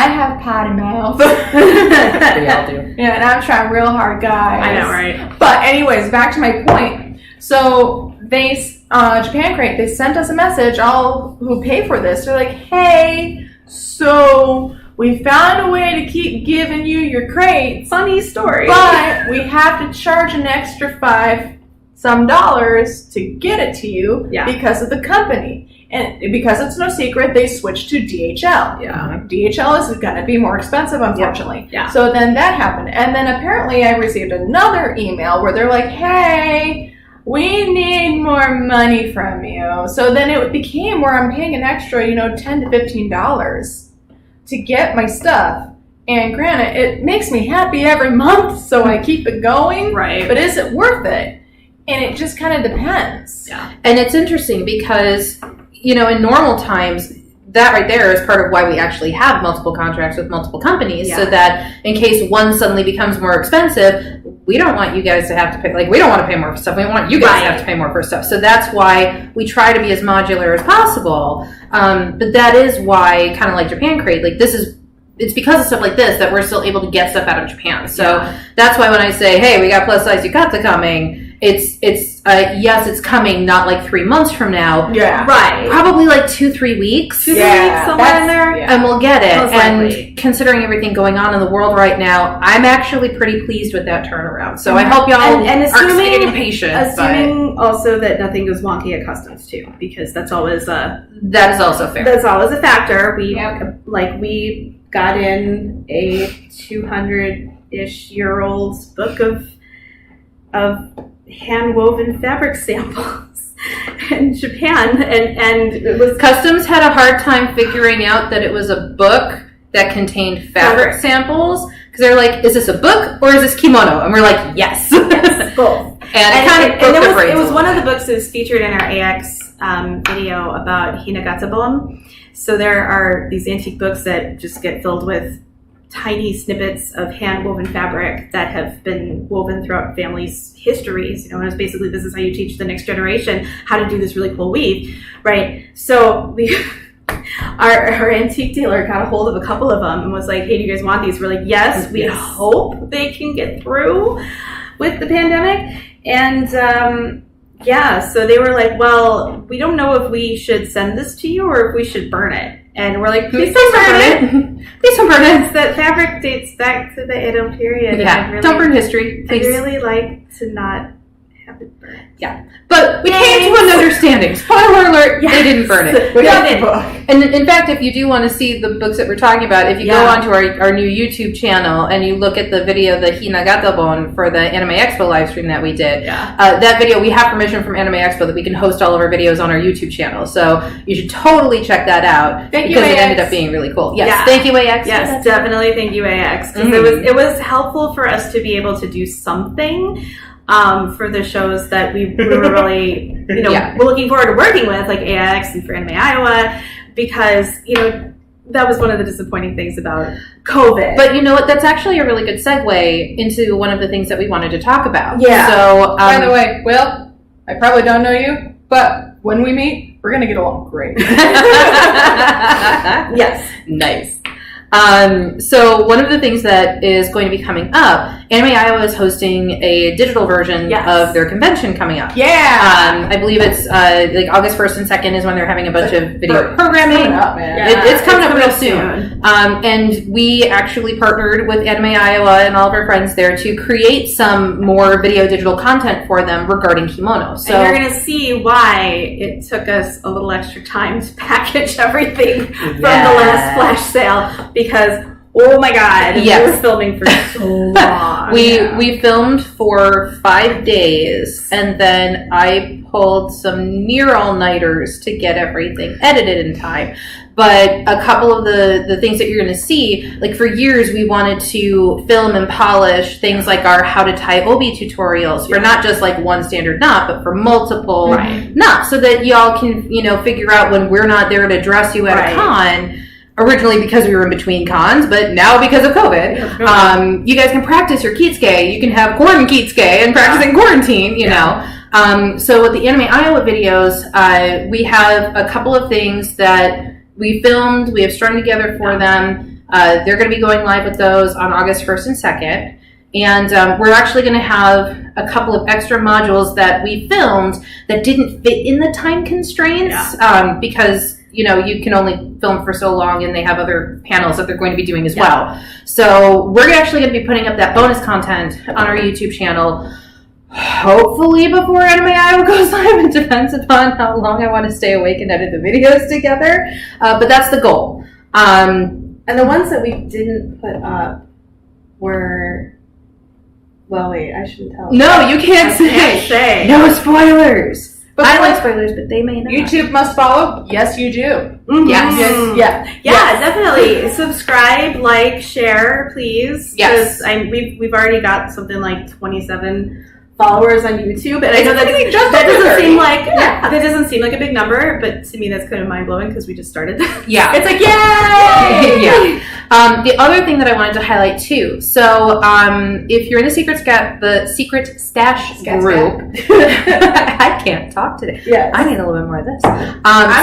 [SPEAKER 2] have potty mouth.
[SPEAKER 3] We all do.
[SPEAKER 2] Yeah, and I'm trying real hard, guys.
[SPEAKER 1] I know, right?
[SPEAKER 2] But anyways, back to my point. So they, Japan Crate, they sent us a message, all who pay for this. They're like, hey, so we found a way to keep giving you your crates.
[SPEAKER 1] Funny story.
[SPEAKER 2] But we have to charge an extra $5 to get it to you because of the company. And because it's no secret, they switched to DHL.
[SPEAKER 1] Yeah.
[SPEAKER 2] DHL is going to be more expensive, unfortunately.
[SPEAKER 1] Yeah.
[SPEAKER 2] So then that happened. And then apparently I received another email where they're like, hey, we need more money from you. So then it became where I'm paying an extra, $10 to $15 to get my stuff. And granted, it makes me happy every month, so I keep it going.
[SPEAKER 1] Right.
[SPEAKER 2] But is it worth it? And it just kind of depends.
[SPEAKER 1] Yeah.
[SPEAKER 3] And it's interesting because, in normal times, that right there is part of why we actually have multiple contracts with multiple companies, so that in case one suddenly becomes more expensive, we don't want you guys to have to pay, we don't want to pay more for stuff. We want you guys to have to pay more for stuff. So that's why we try to be as modular as possible. But that is why, kind of like Japan Crate, it's because of stuff like this that we're still able to get stuff out of Japan. So that's why when I say, hey, we got plus size yukata coming, it's yes, it's coming, not like 3 months from now.
[SPEAKER 2] Yeah.
[SPEAKER 1] Right.
[SPEAKER 3] Probably like 2-3 weeks.
[SPEAKER 1] 2-3 weeks, somewhere in there.
[SPEAKER 3] And we'll get it.
[SPEAKER 1] Most likely.
[SPEAKER 3] And considering everything going on in the world right now, I'm actually pretty pleased with that turnaround. So I hope y'all
[SPEAKER 1] and assuming,
[SPEAKER 3] are getting patient.
[SPEAKER 1] Assuming also that nothing goes wonky at customs too, because that's always
[SPEAKER 3] that is also fair.
[SPEAKER 1] That's always a factor. We got in a 200-ish-year-old book of hand-woven fabric samples in Japan, and it was
[SPEAKER 3] Customs had a hard time figuring out that it was a book that contained fabric samples, because they're like, is this a book or is this kimono? And we're like, yes.
[SPEAKER 1] both.
[SPEAKER 3] And
[SPEAKER 1] it was one of the books that was featured in our AX video about Hinagatsabon. So there are these antique books that just get filled with tiny snippets of hand-woven fabric that have been woven throughout families' histories. And it's basically, this is how you teach the next generation how to do this really cool weave, right? So our antique dealer got a hold of a couple of them and was like, hey, do you guys want these? We're like, yes, we hope they can get through with the pandemic. And so they were like, well, we don't know if we should send this to you or if we should burn it. And we're like, please don't burn it. Please don't burn it. That fabric dates back to the Edo period.
[SPEAKER 3] Yeah, don't burn history.
[SPEAKER 1] I'd really like to not
[SPEAKER 3] But we came to an understanding. Spoiler alert, they didn't burn it.
[SPEAKER 2] We got the book.
[SPEAKER 3] And in fact, if you do want to see the books that we're talking about, if you go onto our new YouTube channel and you look at the video, the Hinagatabon for the Anime Expo live stream that we did, that video, we have permission from Anime Expo that we can host all of our videos on our YouTube channel. So you should totally check that out.
[SPEAKER 2] Thank you,
[SPEAKER 3] because
[SPEAKER 2] AX.
[SPEAKER 3] it ended up being really cool. Yes, thank you, AX.
[SPEAKER 1] Yes, definitely thank you, AX. Because it was helpful for us to be able to do something for the shows that we were really, we're looking forward to working with, like AX and for Anime Iowa, because, that was one of the disappointing things about COVID.
[SPEAKER 3] But you know what? That's actually a really good segue into one of the things that we wanted to talk about.
[SPEAKER 1] Yeah.
[SPEAKER 3] So,
[SPEAKER 2] By the way, Will, I probably don't know you, but when we meet, we're going to get along great.
[SPEAKER 1] Yes.
[SPEAKER 3] Nice. So one of the things that is going to be coming up, Anime Iowa is hosting a digital version of their convention coming up.
[SPEAKER 2] Yeah.
[SPEAKER 3] I believe it's like August 1st and 2nd is when they're having a bunch of video programming.
[SPEAKER 2] It's coming up, man.
[SPEAKER 3] It's coming up real soon. And we actually partnered with Anime Iowa and all of our friends there to create some more video digital content for them regarding kimono. So
[SPEAKER 1] and you're going to see why it took us a little extra time to package everything from the last flash sale. Because, oh my God, we were filming for so long.
[SPEAKER 3] We filmed for 5 days, and then I pulled some near all-nighters to get everything edited in time. But a couple of the things that you're going to see, like for years we wanted to film and polish things like our how to tie obi tutorials for not just like one standard knot, but for multiple knots, so that y'all can, figure out when we're not there to dress you at a con. Originally because we were in between cons, but now because of COVID, you guys can practice your Kitsuke. You can have Kitsuke and practice in quarantine, know. So with the Anime Iowa videos, we have a couple of things that we filmed. We have strung together for them. They're going to be going live with those on August 1st and 2nd. And we're actually going to have a couple of extra modules that we filmed that didn't fit in the time constraints because you can only film for so long, and they have other panels that they're going to be doing as well. So we're actually going to be putting up that bonus content on our YouTube channel, hopefully before Anime Iowa goes live. It depends upon how long I want to stay awake and edit the videos together. But that's the goal.
[SPEAKER 1] And the ones that we didn't put up were... Well, wait, I shouldn't tell.
[SPEAKER 3] No, you can't say. No spoilers.
[SPEAKER 2] But
[SPEAKER 3] I like spoilers, but they may not.
[SPEAKER 2] YouTube must follow? Yes, you do.
[SPEAKER 1] Mm-hmm.
[SPEAKER 3] Yes.
[SPEAKER 1] Yeah, definitely. Subscribe, like, share, please.
[SPEAKER 3] Yes.
[SPEAKER 1] We've already got something like 27 followers on YouTube, and I know that doesn't seem like a big number, but to me that's kind of mind blowing because we just started.
[SPEAKER 3] Yeah,
[SPEAKER 1] it's like yay!
[SPEAKER 3] The other thing that I wanted to highlight too. So, if you're in the secret stash group, I can't talk today.
[SPEAKER 2] Yeah,
[SPEAKER 3] I need a little bit more of this.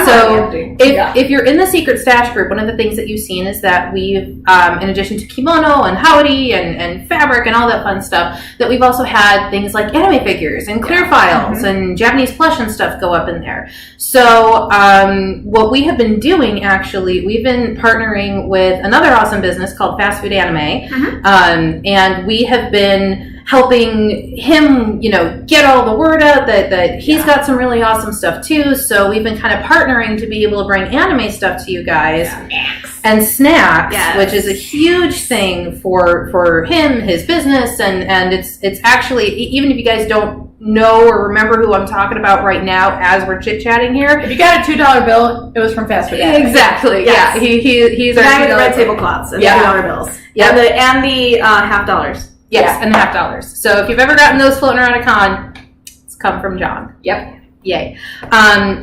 [SPEAKER 2] So,
[SPEAKER 3] if you're in the secret stash group, one of the things that you've seen is that we've, in addition to kimono and haori and fabric and all that fun stuff, that we've also had things like anime figures and clear files and Japanese plush and stuff go up in there. So what we have been doing, actually, we've been partnering with another awesome business called Fast Food Anime, and we have been helping him, get all the word out that he's got some really awesome stuff too. So we've been kind of partnering to be able to bring anime stuff to you guys. And snacks, which is a huge thing for him, his business, and it's actually, even if you guys don't know or remember who I'm talking about right now as we're chit-chatting here.
[SPEAKER 2] If you got a $2 bill, it was from Fast Food.
[SPEAKER 3] Exactly.
[SPEAKER 1] Yes.
[SPEAKER 3] Yeah. He's
[SPEAKER 1] the
[SPEAKER 3] our
[SPEAKER 1] guy with the red tablecloths and the $2 bills.
[SPEAKER 3] Yeah.
[SPEAKER 1] And the half dollars.
[SPEAKER 3] Yes, and the $50. So if you've ever gotten those floating around a con, it's come from John. Yep. Yay.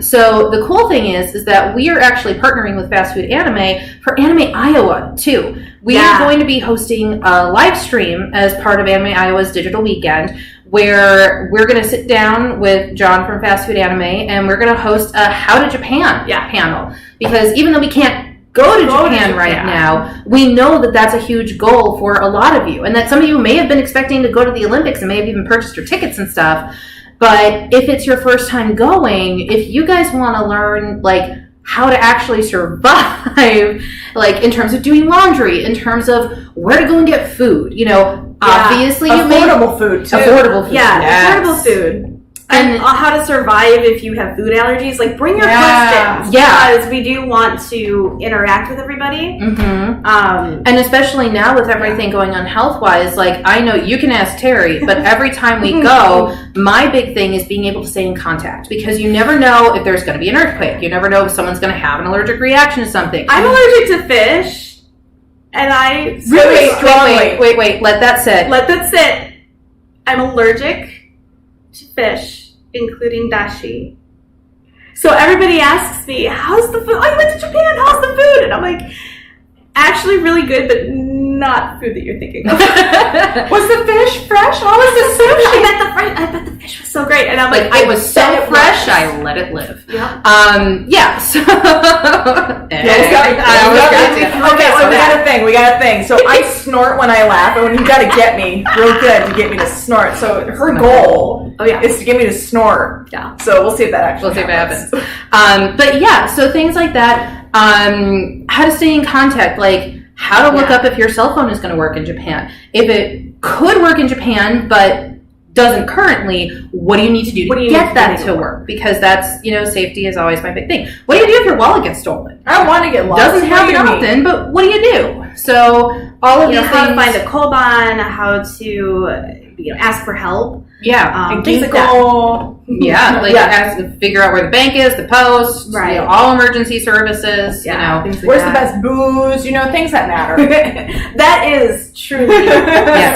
[SPEAKER 3] So the cool thing is that we are actually partnering with Fast Food Anime for Anime Iowa too. We are going to be hosting a live stream as part of Anime Iowa's digital weekend, where we're going to sit down with John from Fast Food Anime and we're going to host a How to Japan panel. Because even though we can't go to Japan right now, we know that that's a huge goal for a lot of you, and that some of you may have been expecting to go to the Olympics and may have even purchased your tickets and stuff. But if it's your first time going, if you guys want to learn like how to actually survive, like in terms of doing laundry, in terms of where to go and get food, obviously
[SPEAKER 2] affordable food too.
[SPEAKER 3] Affordable food.
[SPEAKER 1] Affordable food. And how to survive if you have food allergies. Like, bring your questions.
[SPEAKER 3] Yeah.
[SPEAKER 1] Because we do want to interact with everybody.
[SPEAKER 3] Mm-hmm. And especially now with everything going on health-wise, like, I know you can ask Terry, but every time we go, my big thing is being able to stay in contact, because you never know if there's going to be an earthquake. You never know if someone's going to have an allergic reaction to something.
[SPEAKER 1] I'm allergic to fish, and I
[SPEAKER 3] really strongly... Wait, let that sit.
[SPEAKER 1] Let that sit. I'm allergic to fish, including dashi. So everybody asks me, how's the food? I went to Japan, how's the food? And I'm like, actually really good, but not food that you're thinking of.
[SPEAKER 2] Was the fish fresh? How was the sushi?
[SPEAKER 1] I bet the fish was so great. And I'm like,
[SPEAKER 3] it was so fresh, I let it live.
[SPEAKER 1] Yeah.
[SPEAKER 3] Yeah, so...
[SPEAKER 2] Okay, so we got a thing. So I snort when I laugh, and you got to get me real good to get me to snort. So her goal is to get me to snort.
[SPEAKER 1] Yeah.
[SPEAKER 2] So we'll see if that actually
[SPEAKER 3] happens. But yeah, so things like that. How to stay in contact, like how to look up if your cell phone is going to work in Japan. If it could work in Japan, but doesn't currently, what do you need to do to get that to work? Because that's, safety is always my big thing. What do you do if your wallet gets stolen?
[SPEAKER 2] I don't want to get lost.
[SPEAKER 3] Doesn't happen often, but what do you do? So all of these things.
[SPEAKER 1] How to find a koban, how to ask for help.
[SPEAKER 3] Yeah,
[SPEAKER 1] things like that.
[SPEAKER 3] Ask to figure out where the bank is, the post, all emergency services. Things like
[SPEAKER 2] where's the best booze? Things that matter.
[SPEAKER 1] That is truly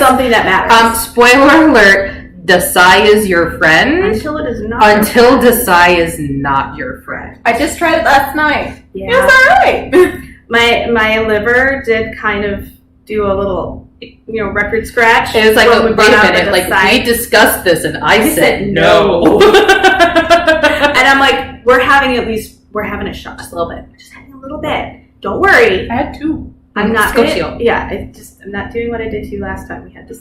[SPEAKER 1] something that matters.
[SPEAKER 3] Spoiler alert. Desai is your friend
[SPEAKER 1] until it is not.
[SPEAKER 3] Until Desai is not your friend.
[SPEAKER 2] I just tried it last night.
[SPEAKER 1] Yeah.
[SPEAKER 2] It was all right.
[SPEAKER 1] My liver did kind of do a little, record scratch.
[SPEAKER 3] It was like, wait a minute, like we discussed this, and I said no.
[SPEAKER 1] And I'm like, we're having a shot, just a little bit. We're just having a little bit. Don't worry.
[SPEAKER 2] I had two.
[SPEAKER 1] I'm not I'm not doing what I did to you last time we had to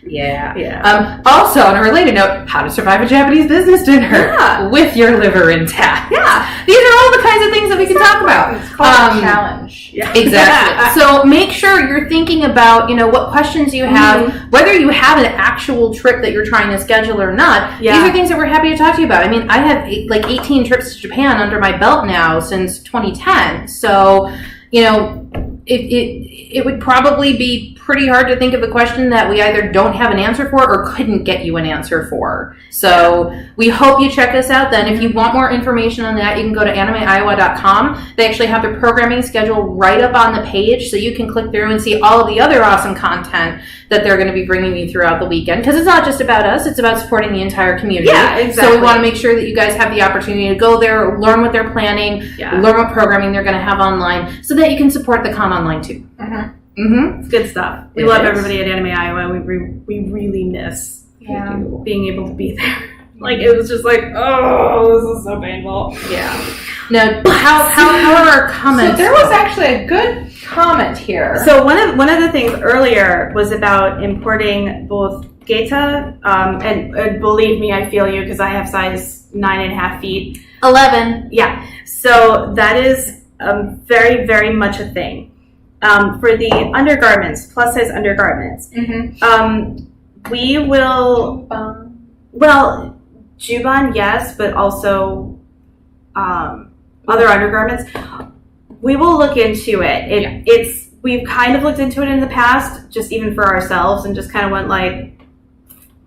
[SPEAKER 3] Yeah. Also, on a related note, how to survive a Japanese business dinner with your liver intact.
[SPEAKER 1] Yeah.
[SPEAKER 3] These are all the kinds of things that we can talk about.
[SPEAKER 2] It's called a challenge.
[SPEAKER 3] Yeah. Exactly. So make sure you're thinking about, what questions you have, whether you have an actual trip that you're trying to schedule or not.
[SPEAKER 1] Yeah.
[SPEAKER 3] These are things that we're happy to talk to you about. I mean, I have 18 trips to Japan under my belt now since 2010. So, it would probably be pretty hard to think of a question that we either don't have an answer for or couldn't get you an answer for. So we hope you check us out then. If you want more information on that, you can go to animeiowa.com. They actually have their programming schedule right up on the page, so you can click through and see all of the other awesome content that they're going to be bringing you throughout the weekend. Because it's not just about us, it's about supporting the entire community.
[SPEAKER 1] Yeah, exactly.
[SPEAKER 3] So we want to make sure that you guys have the opportunity to go there, learn what they're planning, learn what programming they're going to have online, so that you can support the con online too.
[SPEAKER 1] It's good stuff. We love everybody at Anime Iowa. We really miss being able to be there. Like, it was just like, oh, this is so painful. Yeah.
[SPEAKER 3] Now, how are our comments?
[SPEAKER 2] So there was actually a good comment here.
[SPEAKER 1] So one of the things earlier was about importing both Geta, and believe me, I feel you, because I have size 9.5 feet.
[SPEAKER 3] 11.
[SPEAKER 1] Yeah. So that is very, very much a thing. For the undergarments, plus size undergarments, we will, Juban, yes, but also other undergarments. We will look into it. We've kind of looked into it in the past, just even for ourselves, and just kind of went like,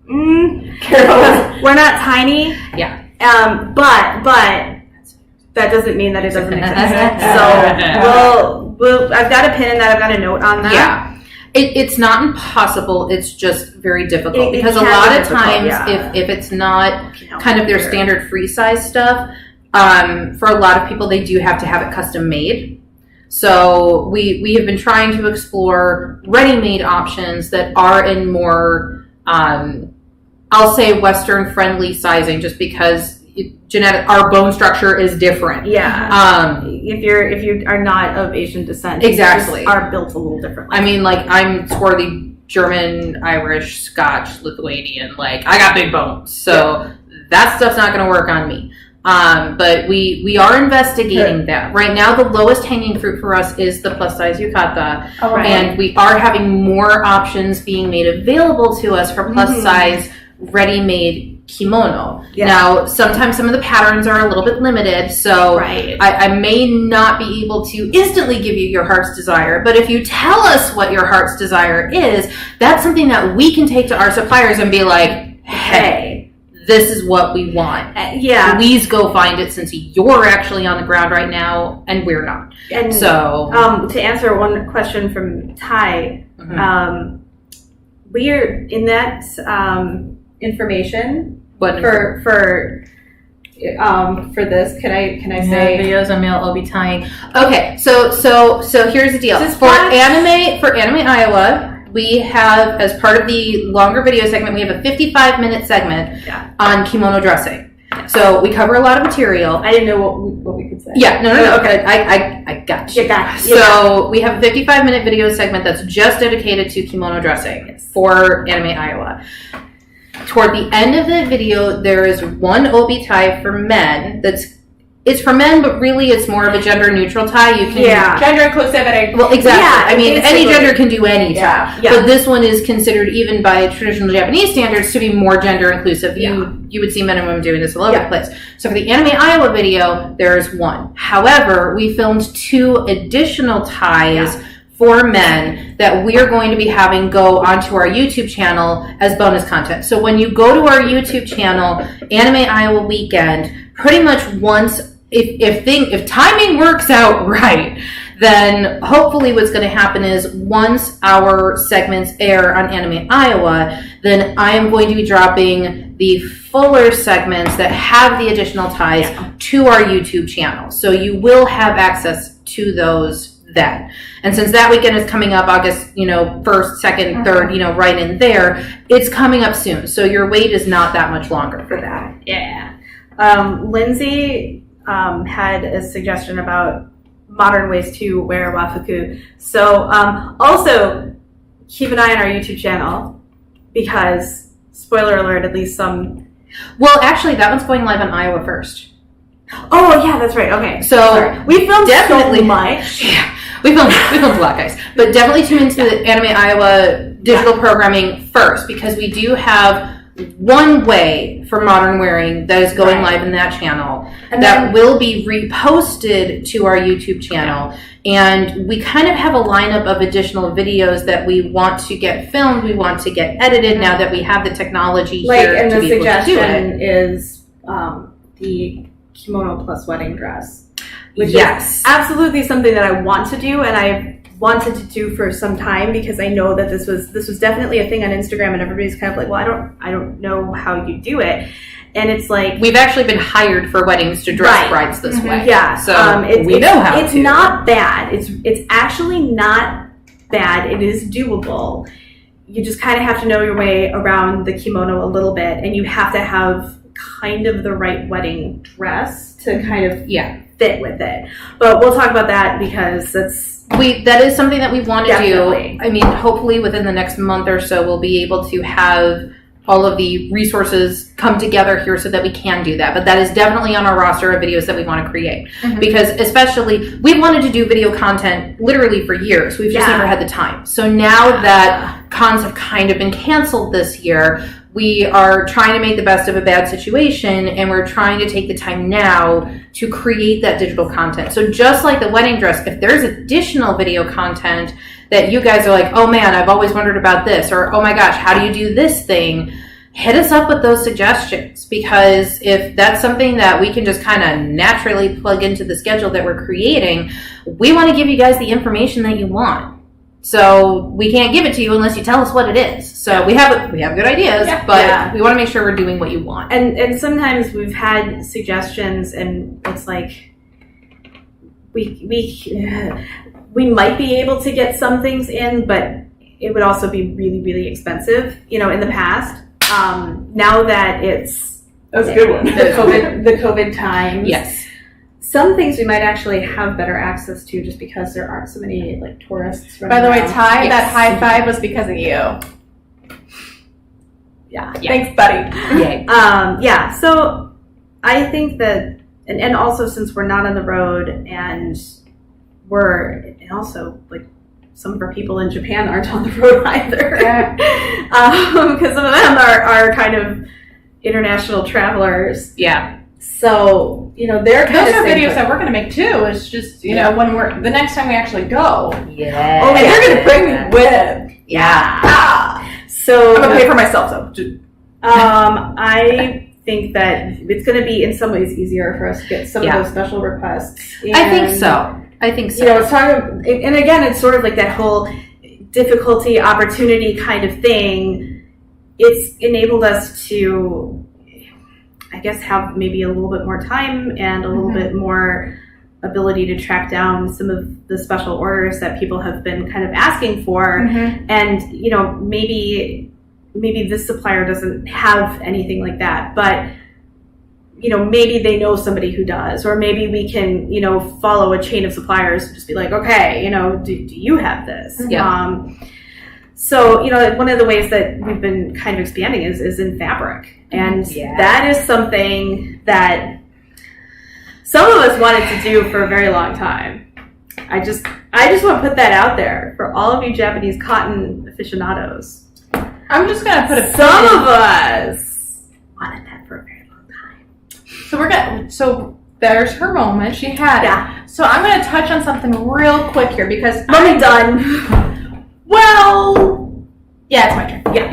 [SPEAKER 1] we're not tiny.
[SPEAKER 3] Yeah.
[SPEAKER 1] But that doesn't mean that it doesn't exist. So I've got a pin in that. I've got a note on that.
[SPEAKER 3] Yeah. It's not impossible. It's just very difficult because a lot of times, if it's not kind of their standard free size stuff, for a lot of people, they do have to have it custom made. So we have been trying to explore ready-made options that are in more, I'll say, Western friendly sizing, just because our bone structure is different.
[SPEAKER 1] Yeah. If you are not of Asian descent,
[SPEAKER 3] exactly,
[SPEAKER 1] you are built a little differently.
[SPEAKER 3] I mean, like, I'm swarthy German, Irish, Scotch, Lithuanian. Like, I got big bones, so that stuff's not going to work on me. But we are investigating that. Right now, the lowest hanging fruit for us is the plus size yukata.
[SPEAKER 2] Oh, right.
[SPEAKER 3] And we are having more options being made available to us for plus size ready-made kimono.
[SPEAKER 1] Yeah.
[SPEAKER 3] Now, sometimes some of the patterns are a little bit limited, so
[SPEAKER 1] Right.
[SPEAKER 3] I may not be able to instantly give you your heart's desire, but if you tell us what your heart's desire is, that's something that we can take to our suppliers and be like, hey, this is what we want.
[SPEAKER 1] Yeah.
[SPEAKER 3] Please go find it, since you're actually on the ground right now and we're not.
[SPEAKER 1] And
[SPEAKER 3] So,
[SPEAKER 1] to answer one question from Ty, we are in that information
[SPEAKER 3] what
[SPEAKER 1] for this. Can I say
[SPEAKER 3] videos on male obi tying? Okay, so here's the deal.
[SPEAKER 1] Just
[SPEAKER 3] For
[SPEAKER 1] watch-
[SPEAKER 3] Anime Iowa, we have, as part of the longer video segment, we have a 55-minute segment on kimono dressing. So we cover a lot of material.
[SPEAKER 1] I didn't know what we could say.
[SPEAKER 3] Yeah, no. Okay, I got you.
[SPEAKER 1] You got it.
[SPEAKER 3] So we have a 55-minute video segment that's just dedicated to kimono dressing for Anime Iowa. Toward the end of the video, there is one obi tie for men. It's for men, but really it's more of a gender neutral tie. You can
[SPEAKER 2] Gender inclusivity.
[SPEAKER 3] Well, exactly.
[SPEAKER 1] Yeah,
[SPEAKER 3] I mean, any
[SPEAKER 1] basically.
[SPEAKER 3] gender can do any tie.
[SPEAKER 1] Yeah.
[SPEAKER 3] But this one is considered, even by traditional Japanese standards, to be more gender inclusive. You would see men and women doing this all over the place. So for the Anime Iowa video, there's one. However, we filmed 2 additional ties for men that we're going to be having go onto our YouTube channel as bonus content. So when you go to our YouTube channel, Anime Iowa Weekend, pretty much once, if timing works out right, then hopefully what's going to happen is once our segments air on Anime Iowa, then I am going to be dropping the fuller segments that have the additional ties to our YouTube channel. So you will have access to those then. And since that weekend is coming up August, 1st, 2nd, 3rd, right in there, it's coming up soon. So your wait is not that much longer for that.
[SPEAKER 1] Yeah. Lindsay had a suggestion about modern ways to wear wafuku. So also keep an eye on our YouTube channel, because spoiler alert, at least some.
[SPEAKER 3] Well, actually, that one's going live on Iowa first.
[SPEAKER 1] Oh yeah, that's right. Okay,
[SPEAKER 3] So
[SPEAKER 1] sorry. We filmed
[SPEAKER 3] definitely
[SPEAKER 1] so much.
[SPEAKER 3] Yeah, we filmed a lot, guys. But definitely tune into the Anime Iowa digital programming first, because we do have one way for modern wearing that is going live in that channel,
[SPEAKER 1] And
[SPEAKER 3] that
[SPEAKER 1] then-
[SPEAKER 3] will be reposted to our YouTube channel. And we kind of have a lineup of additional videos that we want to get filmed, we want to get edited, now that we have the technology here
[SPEAKER 1] And
[SPEAKER 3] to
[SPEAKER 1] the
[SPEAKER 3] be able to do it.
[SPEAKER 1] suggestion is the kimono plus wedding dress, which
[SPEAKER 3] Yes.
[SPEAKER 1] is absolutely something that I want to do, and I wanted to do for some time, because I know that this was definitely a thing on Instagram, and everybody's kind of like, well, I don't know how you do it, and it's like,
[SPEAKER 3] We've actually been hired for weddings to dress brides this way.
[SPEAKER 1] yeah,
[SPEAKER 3] So we
[SPEAKER 1] it's,
[SPEAKER 3] know how
[SPEAKER 1] it's
[SPEAKER 3] to.
[SPEAKER 1] not bad. It's actually not bad. It is doable. You just kind of have to know your way around the kimono a little bit, and you have to have kind of the right wedding dress to kind of fit with it. But we'll talk about that, because
[SPEAKER 3] that is something that we want to
[SPEAKER 1] Definitely.
[SPEAKER 3] do. I mean, hopefully within the next month or so, we'll be able to have all of the resources come together here so that we can do that. But that is definitely on our roster of videos that we want to create. Because especially, we wanted to do video content literally for years. We've just never had the time. So now that cons have kind of been canceled this year, we are trying to make the best of a bad situation, and we're trying to take the time now to create that digital content. So just like the wedding dress, if there's additional video content that you guys are like, oh man, I've always wondered about this, or oh my gosh, how do you do this thing? Hit us up with those suggestions, because if that's something that we can just kind of naturally plug into the schedule that we're creating, we want to give you guys the information that you want. So we can't give it to you unless you tell us what it is. So we have good ideas, but we want to make sure we're doing what you want.
[SPEAKER 1] and sometimes we've had suggestions, and it's like we might be able to get some things in, but it would also be really, really expensive, in the past. Now that it's
[SPEAKER 2] That's a good one.
[SPEAKER 1] the COVID times.
[SPEAKER 3] Yes.
[SPEAKER 1] Some things we might actually have better access to, just because there aren't so many tourists.
[SPEAKER 2] By the way,
[SPEAKER 1] around.
[SPEAKER 2] Ty, that high five was because of you.
[SPEAKER 1] Yeah.
[SPEAKER 2] Thanks, buddy.
[SPEAKER 3] Yay.
[SPEAKER 1] So I think that, and also since we're not on the road, and also like some of our people in Japan aren't on the road either. Because some of them are kind of international travelers.
[SPEAKER 3] Yeah.
[SPEAKER 1] So, they're kind
[SPEAKER 2] Those
[SPEAKER 1] of
[SPEAKER 2] are
[SPEAKER 1] saying,
[SPEAKER 2] videos that we're going to make too. It's just, when we're, the next time we actually go.
[SPEAKER 3] Yeah.
[SPEAKER 2] Oh, and you're going to bring me with.
[SPEAKER 3] Yeah.
[SPEAKER 1] So,
[SPEAKER 2] I'm going to pay for myself, though.
[SPEAKER 1] I think that it's going to be in some ways easier for us to get some of those special requests.
[SPEAKER 3] I think so.
[SPEAKER 1] It's talking, and again, it's sort of like that whole difficulty, opportunity kind of thing. It's enabled us to, I guess, have maybe a little bit more time and a little bit more ability to track down some of the special orders that people have been kind of asking for. And, maybe this supplier doesn't have anything like that, but maybe they know somebody who does, or maybe we can, follow a chain of suppliers and just be like, okay, do you have this? So, one of the ways that we've been kind of expanding is in fabric. And that is something that some of us wanted to do for a very long time. I just want to put that out there for all of you Japanese cotton aficionados.
[SPEAKER 2] I'm just going to put a
[SPEAKER 1] Some of us wanted that for a very long time.
[SPEAKER 2] So there's her moment. She had it. So I'm going to touch on something real quick here because
[SPEAKER 1] I'm done.
[SPEAKER 2] Well, yeah, it's my turn. Yeah.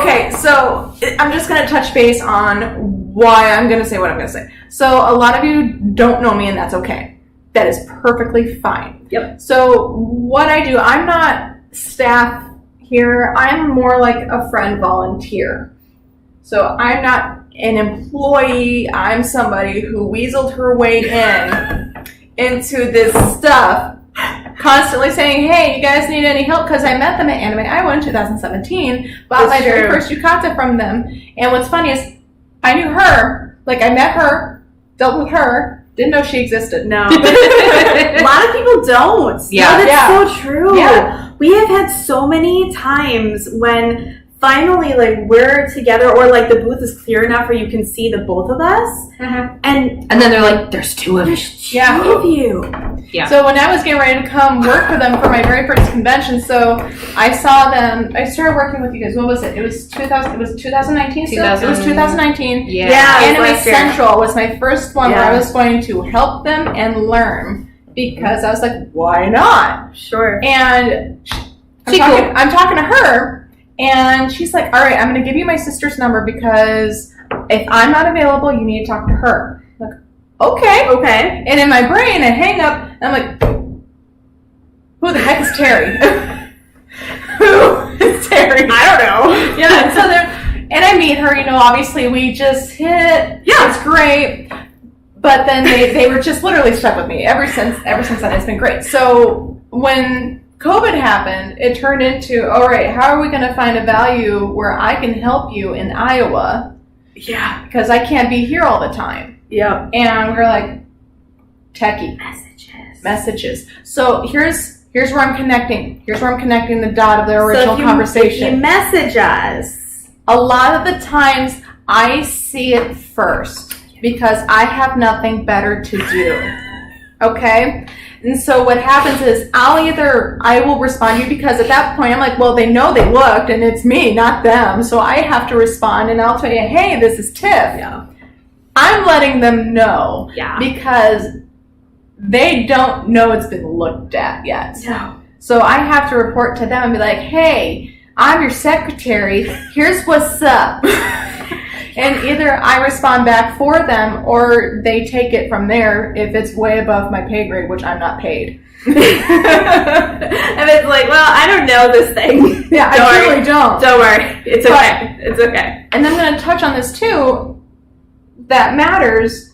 [SPEAKER 2] Okay, so I'm just going to touch base on why I'm going to say what I'm going to say. So a lot of you don't know me, and that's okay. That is perfectly fine.
[SPEAKER 1] Yep.
[SPEAKER 2] So what I do, I'm not staff here. I'm more like a friend volunteer. So I'm not an employee. I'm somebody who weaseled her way into this stuff, constantly saying, hey, you guys need any help? Because I met them at Anime Iowa in 2017, bought my very first yukata from them. And what's funny is I knew her, I met her, dealt with her, didn't know she existed.
[SPEAKER 1] No. A lot of people don't.
[SPEAKER 3] Yeah.
[SPEAKER 1] No, that's so true.
[SPEAKER 2] Yeah.
[SPEAKER 1] We have had so many times when finally, we're together, or the booth is clear enough where you can see the both of us, and
[SPEAKER 3] then they're like, "There's two of you."
[SPEAKER 1] Two of you.
[SPEAKER 3] Yeah.
[SPEAKER 2] So when I was getting ready to come work for them for my very first convention, so I saw them. I started working with you guys. What was it? It was 2000. It was 2019. Still? It was 2019.
[SPEAKER 3] Yeah.
[SPEAKER 2] Anime Central was my first one where I was going to help them and learn because I was like, why not?
[SPEAKER 1] Sure.
[SPEAKER 2] And I'm talking to her. And she's like, all right, I'm going to give you my sister's number because if I'm not available, you need to talk to her. I'm like, okay. And in my brain, I hang up, and I'm like, who the heck is Terry? Who is Terry?
[SPEAKER 1] I don't know.
[SPEAKER 2] Yeah, and so and I meet her, obviously we just hit. Yeah. It's great. But then they were just literally stuck with me ever since then. It's been great. So when COVID happened, it turned into, all right, how are we going to find a value where I can help you in Iowa?
[SPEAKER 1] Yeah.
[SPEAKER 2] Because I can't be here all the time.
[SPEAKER 1] Yeah.
[SPEAKER 2] And we're like, techie. Messages. So here's where I'm connecting. Here's where I'm connecting the dot of the original conversation.
[SPEAKER 1] If you message us,
[SPEAKER 2] a lot of the times I see it first because I have nothing better to do. Okay? And so what happens is I will respond to you because at that point I'm like, well, they know they looked and it's me, not them. So I have to respond and I'll tell you, hey, this is Tiff.
[SPEAKER 1] Yeah.
[SPEAKER 2] I'm letting them know because they don't know it's been looked at yet.
[SPEAKER 1] No.
[SPEAKER 2] So I have to report to them and be like, hey, I'm your secretary. Here's what's up. And either I respond back for them or they take it from there if it's way above my pay grade, which I'm not paid.
[SPEAKER 1] And it's like, well, I don't know this thing.
[SPEAKER 2] Yeah, I really don't.
[SPEAKER 1] Don't worry. It's okay. It's okay.
[SPEAKER 2] And I'm going to touch on this too. That matters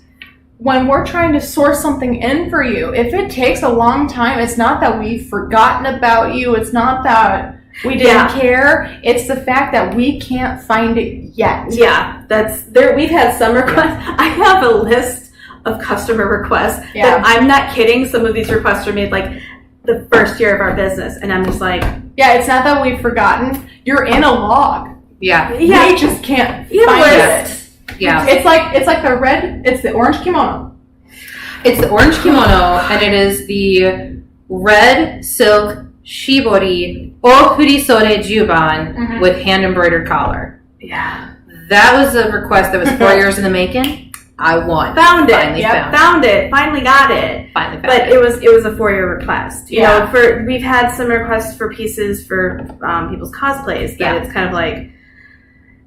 [SPEAKER 2] when we're trying to source something in for you. If it takes a long time, it's not that we've forgotten about you. It's not that we didn't care. It's the fact that we can't find it yet.
[SPEAKER 1] Yeah, that's there. We've had some requests. I have a list of customer requests that I'm not kidding. Some of these requests are made the first year of our business, and I'm just like,
[SPEAKER 2] yeah, it's not that we've forgotten. You're in a log.
[SPEAKER 3] Yeah.
[SPEAKER 2] They just can't find it.
[SPEAKER 3] Yeah.
[SPEAKER 2] It's like the orange kimono.
[SPEAKER 3] It's the orange kimono, and it is the red silk shibori o furisore juban with hand embroidered collar.
[SPEAKER 1] Yeah.
[SPEAKER 3] That was a request that was 4 years in the making. I won.
[SPEAKER 1] Found it.
[SPEAKER 3] Finally
[SPEAKER 1] Found it. Finally got it.
[SPEAKER 3] Finally found
[SPEAKER 1] But
[SPEAKER 3] it.
[SPEAKER 1] it was a 4-year request. You
[SPEAKER 2] Yeah.
[SPEAKER 1] know, we've had some requests for pieces for people's cosplays that it's kind of like,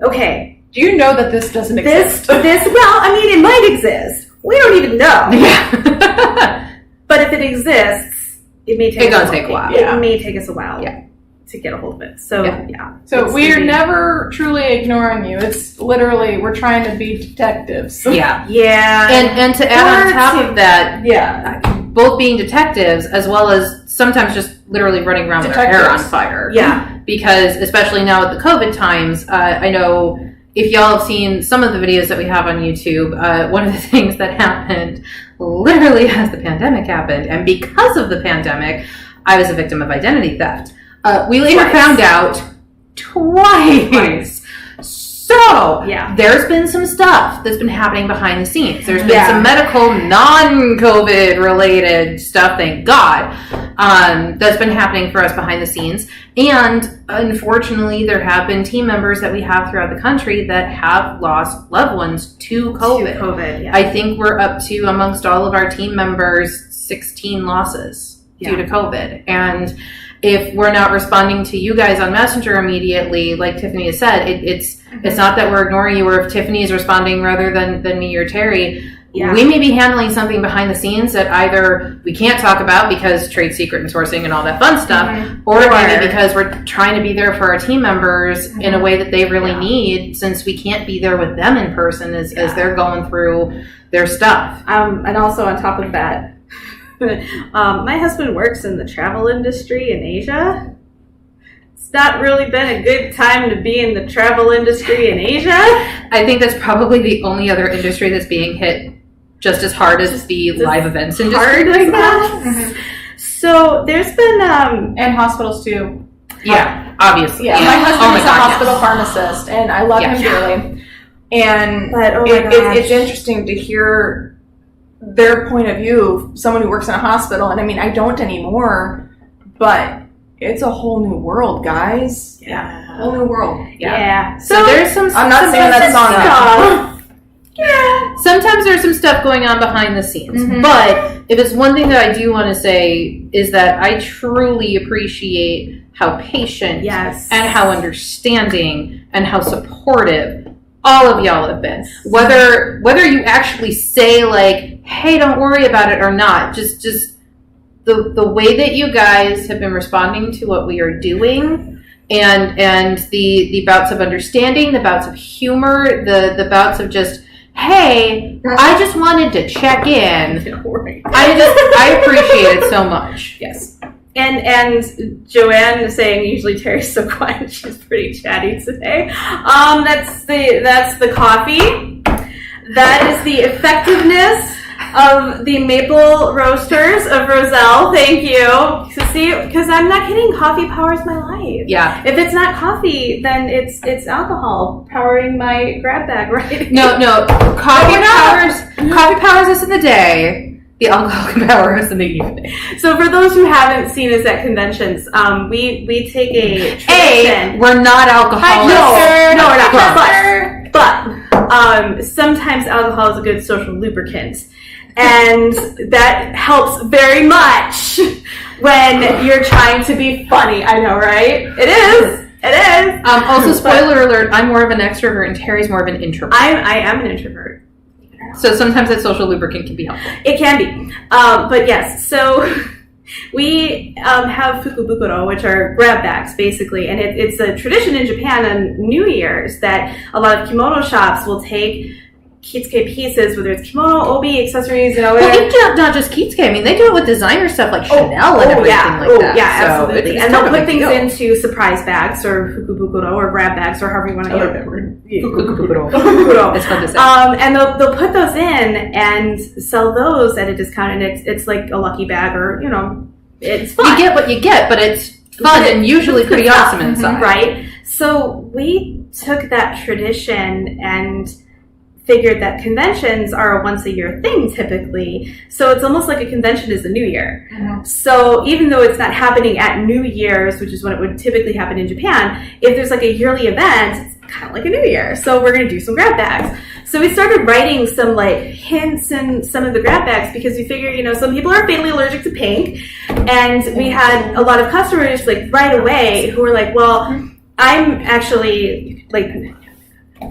[SPEAKER 1] okay,
[SPEAKER 2] Do you know that this doesn't exist?
[SPEAKER 1] well, I mean, it might exist. We don't even know.
[SPEAKER 3] Yeah.
[SPEAKER 1] But if it exists, it may take
[SPEAKER 3] It's gonna take a while.
[SPEAKER 1] It may take us a while
[SPEAKER 3] Yeah.
[SPEAKER 1] to get a hold of it. So, yeah.
[SPEAKER 2] So
[SPEAKER 1] It's
[SPEAKER 2] we are
[SPEAKER 1] gonna be-
[SPEAKER 2] never truly ignoring you. It's literally we're trying to be detectives.
[SPEAKER 3] Yeah.
[SPEAKER 1] Yeah.
[SPEAKER 3] And to add on top of that,
[SPEAKER 2] Yeah.
[SPEAKER 3] both being detectives as well as sometimes just literally running around with our hair on
[SPEAKER 2] Detectives.
[SPEAKER 3] fire.
[SPEAKER 1] Yeah.
[SPEAKER 3] Because especially now with the COVID times, I know if y'all have seen some of the videos that we have on YouTube, one of the things that happened literally as the pandemic happened, and because of the pandemic, I was a victim of identity theft. We later
[SPEAKER 1] Twice.
[SPEAKER 3] found out twice. So,
[SPEAKER 1] Yeah.
[SPEAKER 3] there's been some stuff that's been happening behind the scenes. There's been
[SPEAKER 1] Yeah.
[SPEAKER 3] some medical, non-COVID related stuff, thank God, that's been happening for us behind the scenes. And unfortunately, there have been team members that we have throughout the country that have lost loved ones to COVID.
[SPEAKER 1] To COVID, yeah.
[SPEAKER 3] I think we're up to, amongst all of our team members, 16 losses due to COVID. And if we're not responding to you guys on Messenger immediately, like Tiffany has said, it's not that we're ignoring you, or if Tiffany is responding rather than me or Terry, we may be handling something behind the scenes that either we can't talk about because trade secret and sourcing and all that fun stuff, or maybe because we're trying to be there for our team members in a way that they really need, since we can't be there with them in person as they're going through their stuff.
[SPEAKER 1] And also on top of that, my husband works in the travel industry in Asia. It's not really been a good time to be in the travel industry in Asia.
[SPEAKER 3] I think that's probably the only other industry that's being hit just as hard as the live events industry
[SPEAKER 1] Hard
[SPEAKER 3] right
[SPEAKER 1] as
[SPEAKER 3] now.
[SPEAKER 1] that. So there's been
[SPEAKER 2] And hospitals too.
[SPEAKER 3] Yeah, obviously.
[SPEAKER 2] Yeah, my husband
[SPEAKER 3] Oh my
[SPEAKER 2] is a
[SPEAKER 3] God,
[SPEAKER 2] hospital
[SPEAKER 3] yes.
[SPEAKER 2] pharmacist, and I love
[SPEAKER 3] Yeah.
[SPEAKER 2] him dearly. And
[SPEAKER 1] But, oh my gosh.
[SPEAKER 2] it's interesting to hear their point of view, someone who works in a hospital. And I mean, I don't anymore, but it's a whole new world, guys.
[SPEAKER 1] Yeah.
[SPEAKER 2] Whole new world.
[SPEAKER 1] Yeah.
[SPEAKER 3] So there's some.
[SPEAKER 2] I'm not saying that's on
[SPEAKER 1] stuff.
[SPEAKER 3] Yeah. Sometimes there's some stuff going on behind the scenes, but if it's one thing that I do want to say is that I truly appreciate how patient
[SPEAKER 1] Yes.
[SPEAKER 3] and how understanding and how supportive all of y'all have been. Whether you actually say like, "Hey, don't worry about it," or not, just the way that you guys have been responding to what we are doing, and the bouts of understanding, the bouts of humor, the bouts of just, "Hey, I just wanted to check in."
[SPEAKER 1] Don't worry.
[SPEAKER 3] I appreciate it so much.
[SPEAKER 1] Yes. And Joanne is saying usually Terry's so quiet. She's pretty chatty today. That's the coffee. That is the effectiveness of the maple roasters of Roselle. Thank you. So see, because I'm not kidding, coffee powers my life.
[SPEAKER 3] Yeah.
[SPEAKER 1] If it's not coffee, then it's alcohol powering my grab bag, right?
[SPEAKER 3] No. Coffee powers us in the day. The alcohol can power us in the evening.
[SPEAKER 1] So for those who haven't seen us at conventions, we take a tradition.
[SPEAKER 3] We're not alcoholics.
[SPEAKER 1] No, we're not. But sometimes alcohol is a good social lubricant, and that helps very much when you're trying to be funny. I know, right? It is. It is.
[SPEAKER 3] Also, spoiler alert: I'm more of an extrovert, and Terry's more of an introvert.
[SPEAKER 1] I am an introvert.
[SPEAKER 3] So sometimes that social lubricant can be helpful.
[SPEAKER 1] It can be. But yes, so we have fukubukuro, which are grab bags, basically. And it's a tradition in Japan on New Year's that a lot of kimono shops will take kitsuke pieces, whether it's kimono, obi, accessories,
[SPEAKER 3] Well, it's not just Kitsuke. I mean, they do it with designer stuff like Chanel and everything like that.
[SPEAKER 1] Yeah,
[SPEAKER 3] So
[SPEAKER 1] absolutely.
[SPEAKER 3] it's
[SPEAKER 1] And
[SPEAKER 3] kind
[SPEAKER 1] they'll
[SPEAKER 3] of a
[SPEAKER 1] put
[SPEAKER 3] big
[SPEAKER 1] things
[SPEAKER 3] deal.
[SPEAKER 1] into surprise bags or fukubukuro or grab bags or however you want to use that word.
[SPEAKER 3] Fukubukuro. It's fun to say.
[SPEAKER 1] And they'll put those in and sell those at a discount, and it's like a lucky bag, or it's fun.
[SPEAKER 3] You get what you get, but it's fun and usually pretty
[SPEAKER 1] It's
[SPEAKER 3] awesome
[SPEAKER 1] fun,
[SPEAKER 3] inside.
[SPEAKER 1] right? So we took that tradition and figured that conventions are a once a year thing typically. So it's almost like a convention is the New Year. So even though it's not happening at New Year's, which is when it would typically happen in Japan, if there's like a yearly event, it's kind of like a new year. So we're going to do some grab bags. So we started writing some like hints in some of the grab bags because we figured, you know, some people are fatally allergic to pink. And we had a lot of customers like right away who were like, well, I'm actually like,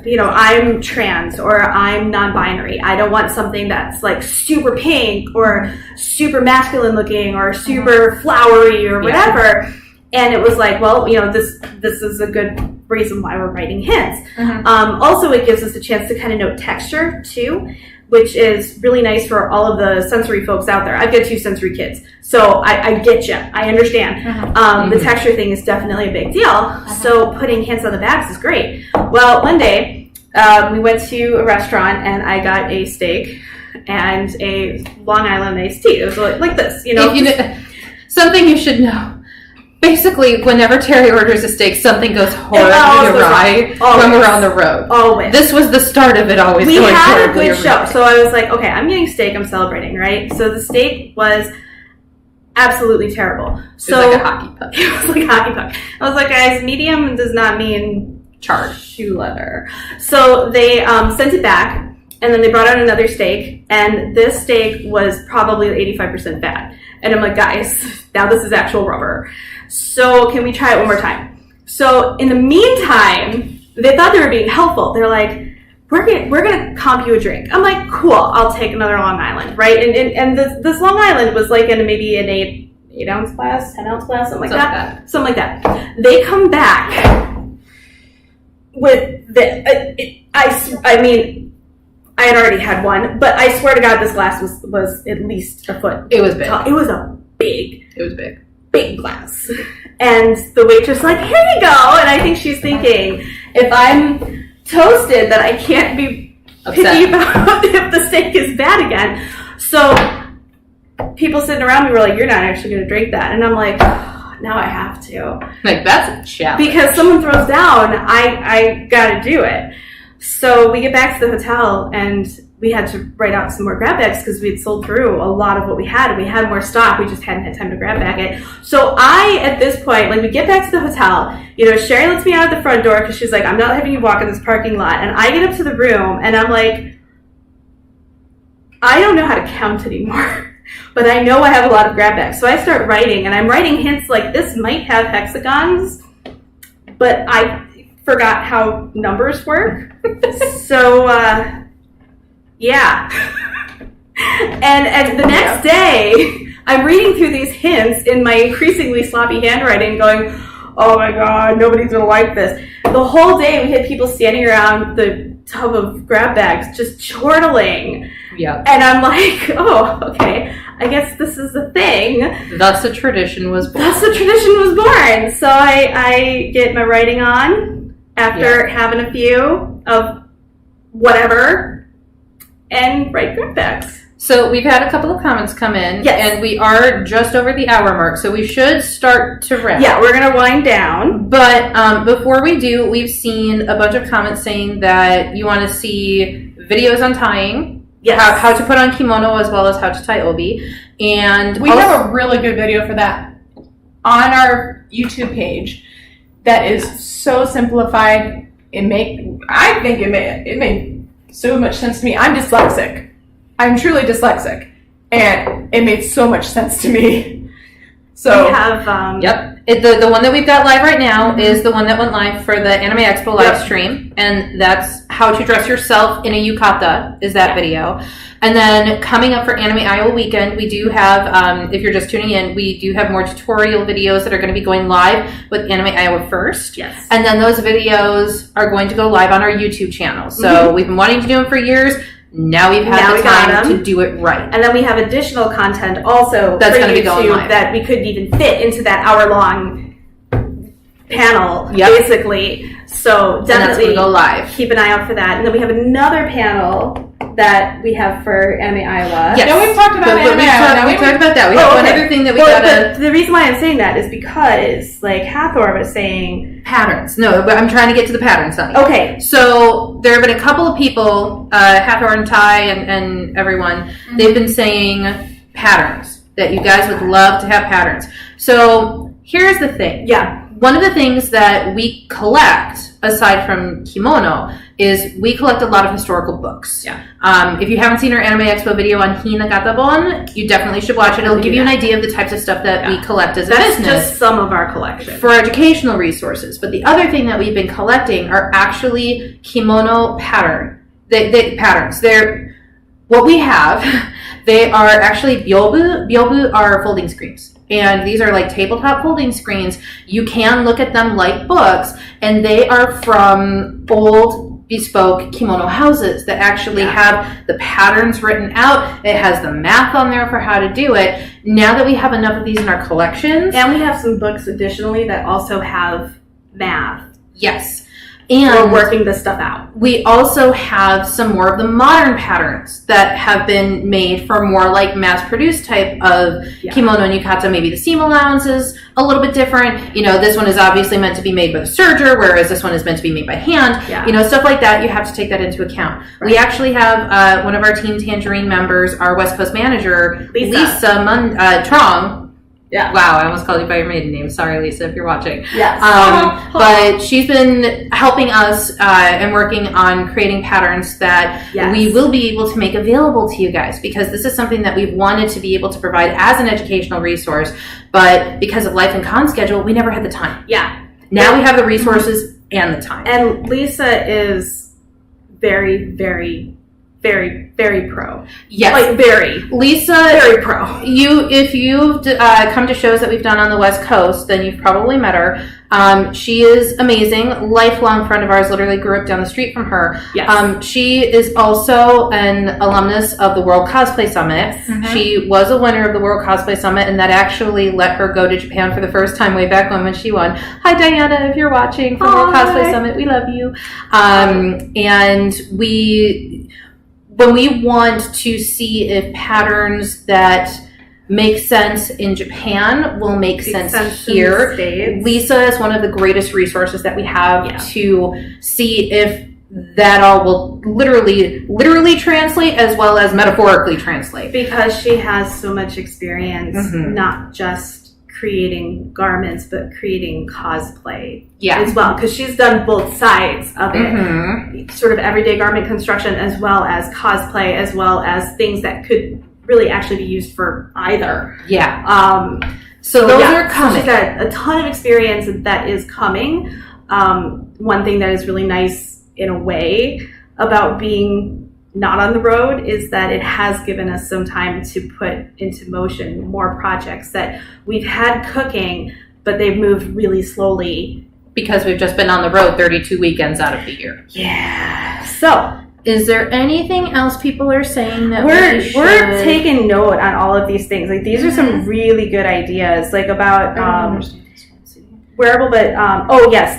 [SPEAKER 1] you know, I'm trans or I'm non-binary. I don't want something that's like super pink or super masculine looking or super flowery or whatever. And it was like, well, you know, this is a good reason why we're writing hints. Also, it gives us a chance to kind of note texture too, which is really nice for all of the sensory folks out there. I've got 2 sensory kids, so I get you. I understand. The texture thing is definitely a big deal. So putting hints on the bags is great. Well, one day we went to a restaurant and I got a steak and a Long Island iced tea. It was like this, you know.
[SPEAKER 3] Something you should know. Basically, whenever Terry orders a steak, something goes horribly awry when we're on the road.
[SPEAKER 1] Always.
[SPEAKER 3] This was the start of it always
[SPEAKER 1] we
[SPEAKER 3] going
[SPEAKER 1] had a
[SPEAKER 3] horribly
[SPEAKER 1] good show. So I was like, okay, I'm getting steak, I'm celebrating, right? So the steak was absolutely terrible. So
[SPEAKER 3] it was like a hockey puck.
[SPEAKER 1] It was like a hockey puck. I was like, guys, medium does not mean charred shoe leather. So they sent it back, and then they brought out another steak, and this steak was probably 85% fat. And I'm like, guys, now this is actual rubber. So can we try it one more time? So in the meantime, they thought they were being helpful. They're like, we're gonna comp you a drink. I'm like, cool, I'll take another Long Island, right? And this Long Island was like in maybe an 8 ounce glass, 10 ounce glass, something like that. They come back with I mean, I had already had one, but I swear to God, this glass was at least a foot.
[SPEAKER 3] It was big.
[SPEAKER 1] It was a big.
[SPEAKER 3] It was big.
[SPEAKER 1] Big glass. And the waitress like, here you go. And I think she's thinking, if I'm toasted, that I can't be picky about if the steak is bad again. So people sitting around me were like, you're not actually going to drink that. And I'm like, oh, now I have to.
[SPEAKER 3] Like, that's a challenge.
[SPEAKER 1] Because someone throws down, I got to do it. So we get back to the hotel and we had to write out some more grab bags because we had sold through a lot of what we had. We had more stock. We just hadn't had time to grab bag it. So at this point, like we get back to the hotel, you know, Sherry lets me out of the front door because she's like, I'm not having you walk in this parking lot. And I get up to the room and I'm like, I don't know how to count anymore, but I know I have a lot of grab bags. So I start writing and I'm writing hints like this might have hexagons, but I forgot how numbers work. So, yeah. and the next day, I'm reading through these hints in my increasingly sloppy handwriting going, oh my God, nobody's going to like this. The whole day, we had people standing around the tub of grab bags just chortling.
[SPEAKER 3] Yeah.
[SPEAKER 1] And I'm like, oh, okay, I guess this is the thing.
[SPEAKER 3] Thus a tradition was born.
[SPEAKER 1] So I get my writing on after having a few of whatever and write grab bags.
[SPEAKER 3] So we've had a couple of comments come in, and we are just over the hour mark, so we should start to wrap.
[SPEAKER 1] Yeah, we're going to wind down.
[SPEAKER 3] But before we do, we've seen a bunch of comments saying that you want to see videos on tying, how to put on kimono as well as how to tie obi. And
[SPEAKER 2] we have a really good video for that on our YouTube page that is so simplified. I think it made so much sense to me. I'm dyslexic. I'm truly dyslexic, and it made so much sense to me. So
[SPEAKER 1] we have
[SPEAKER 3] the one that we've got live right now is the one that went live for the Anime Expo live stream, and that's how to dress yourself in a yukata is that video. And then coming up for Anime Iowa weekend, we do have, if you're just tuning in, we do have more tutorial videos that are going to be going live with Anime Iowa first.
[SPEAKER 1] Yes.
[SPEAKER 3] And then those videos are going to go live on our YouTube channel. So we've been wanting to do them for years. Now we've had the time to do it right.
[SPEAKER 1] And then we have additional content also
[SPEAKER 3] that's
[SPEAKER 1] for
[SPEAKER 3] going to be going
[SPEAKER 1] YouTube
[SPEAKER 3] live
[SPEAKER 1] that we couldn't even fit into that hour-long panel, basically. So definitely
[SPEAKER 3] go live.
[SPEAKER 1] Keep an eye out for that. And then we have another panel that we have for Anime Iowa.
[SPEAKER 3] Yes.
[SPEAKER 2] No, we've talked about Anime Iowa.
[SPEAKER 3] We talked about that. We have one other thing that we
[SPEAKER 1] But the reason why I'm saying that is because, like, Hathor was saying...
[SPEAKER 3] Patterns. No, but I'm trying to get to the patterns, honey.
[SPEAKER 1] Okay.
[SPEAKER 3] So there have been a couple of people, Hathor and Ty and everyone, they've been saying patterns, that you guys would love to have patterns. So here's the thing.
[SPEAKER 1] Yeah.
[SPEAKER 3] One of the things that we collect aside from kimono, is we collect a lot of historical books.
[SPEAKER 1] Yeah.
[SPEAKER 3] If you haven't seen our Anime Expo video on Hinagatabon, you definitely should watch it. It'll give you an idea of the types of stuff that we collect as a
[SPEAKER 1] That's
[SPEAKER 3] business.
[SPEAKER 1] just some of our collection.
[SPEAKER 3] For educational resources. But the other thing that we've been collecting are actually kimono patterns. They're what we have. They are actually byobu. Byobu are folding screens. And these are like tabletop folding screens. You can look at them like books, and they are from old bespoke kimono houses that actually have the patterns written out. It has the math on there for how to do it. Now that we have enough of these in our collections.
[SPEAKER 1] And we have some books additionally that also have math.
[SPEAKER 3] Yes.
[SPEAKER 1] And we're working this stuff out.
[SPEAKER 3] We also have some more of the modern patterns that have been made for more like mass-produced type of kimono and yukata. Maybe the seam allowance is a little bit different. You know, this one is obviously meant to be made by the serger, whereas this one is meant to be made by hand.
[SPEAKER 1] Yeah.
[SPEAKER 3] You know, stuff like that, you have to take that into account. Right. We actually have one of our Team Tangerine members, our West Coast manager, Lisa Trong.
[SPEAKER 1] Yeah.
[SPEAKER 3] Wow, I almost called you by your maiden name. Sorry, Lisa, if you're watching.
[SPEAKER 1] Yes.
[SPEAKER 3] But she's been helping us and working on creating patterns that we will be able to make available to you guys, because this is something that we've wanted to be able to provide as an educational resource, but because of life and con schedule, we never had the time.
[SPEAKER 1] Yeah.
[SPEAKER 3] Now we have the resources and the time.
[SPEAKER 1] And Lisa is very, very, very, very pro.
[SPEAKER 3] Yes.
[SPEAKER 1] Like very.
[SPEAKER 3] Lisa,
[SPEAKER 1] very pro.
[SPEAKER 3] If you've come to shows that we've done on the West Coast, then you've probably met her. She is amazing. Lifelong friend of ours, literally grew up down the street from her.
[SPEAKER 1] Yes.
[SPEAKER 3] She is also an alumnus of the World Cosplay Summit. Mm-hmm. She was a winner of the World Cosplay Summit, and that actually let her go to Japan for the first time way back when she won. Hi, Diana, if you're watching from World Cosplay Summit, we love you. And when we want to see if patterns that make sense in Japan will make sense here, Lisa is one of the greatest resources that we have to see if that all will literally translate as well as metaphorically translate.
[SPEAKER 1] Because she has so much experience, not just creating garments, but creating cosplay as well. Because she's done both sides of it. Sort of everyday garment construction as well as cosplay, as well as things that could really actually be used for either.
[SPEAKER 3] Yeah. So those are coming.
[SPEAKER 1] So she's got a ton of experience that is coming. One thing that is really nice in a way about being not on the road is that it has given us some time to put into motion more projects that we've had cooking, but they've moved really slowly.
[SPEAKER 3] Because we've just been on the road 32 weekends out of the year.
[SPEAKER 1] Yeah. So,
[SPEAKER 3] is there anything else people are saying that
[SPEAKER 1] we're taking note on all of these things? Like, these are some really good ideas, like about wearable, but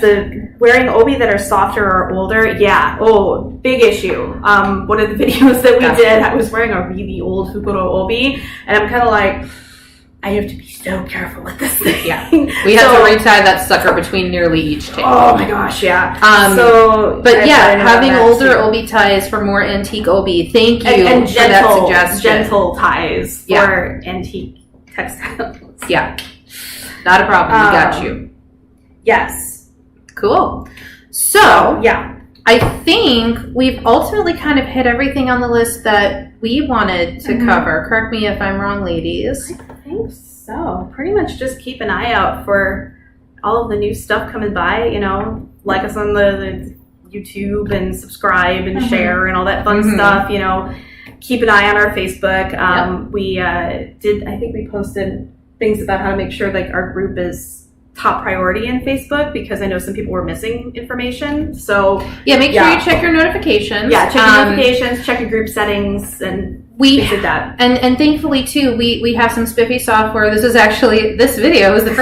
[SPEAKER 1] the wearing obi that are softer or older. Yeah. Oh, big issue. One of the videos that we did, I was wearing a really old Fukuro obi, and I'm kind of like, I have to be so careful with this thing.
[SPEAKER 3] Yeah. We have to retie that sucker between nearly each tape.
[SPEAKER 1] Oh my gosh, yeah.
[SPEAKER 3] Having older obi ties for more antique obi. Thank you
[SPEAKER 1] and
[SPEAKER 3] for that suggestion.
[SPEAKER 1] Gentle ties for antique textiles.
[SPEAKER 3] Yeah. Not a problem. We got you.
[SPEAKER 1] Yes.
[SPEAKER 3] Cool. So, I think we've ultimately kind of hit everything on the list that we wanted to cover. Correct me if I'm wrong, ladies.
[SPEAKER 1] I think so. Pretty much just keep an eye out for all of the new stuff coming by. You know, like us on the YouTube and subscribe and share and all that fun stuff. You know, keep an eye on our Facebook. I think we posted things about how to make sure like our group is top priority in Facebook, because I know some people were missing information. So
[SPEAKER 3] make sure you check your notifications.
[SPEAKER 1] Yeah, check your notifications, check your group settings, and
[SPEAKER 3] we did that. And thankfully too, we have some spiffy software. This video is the first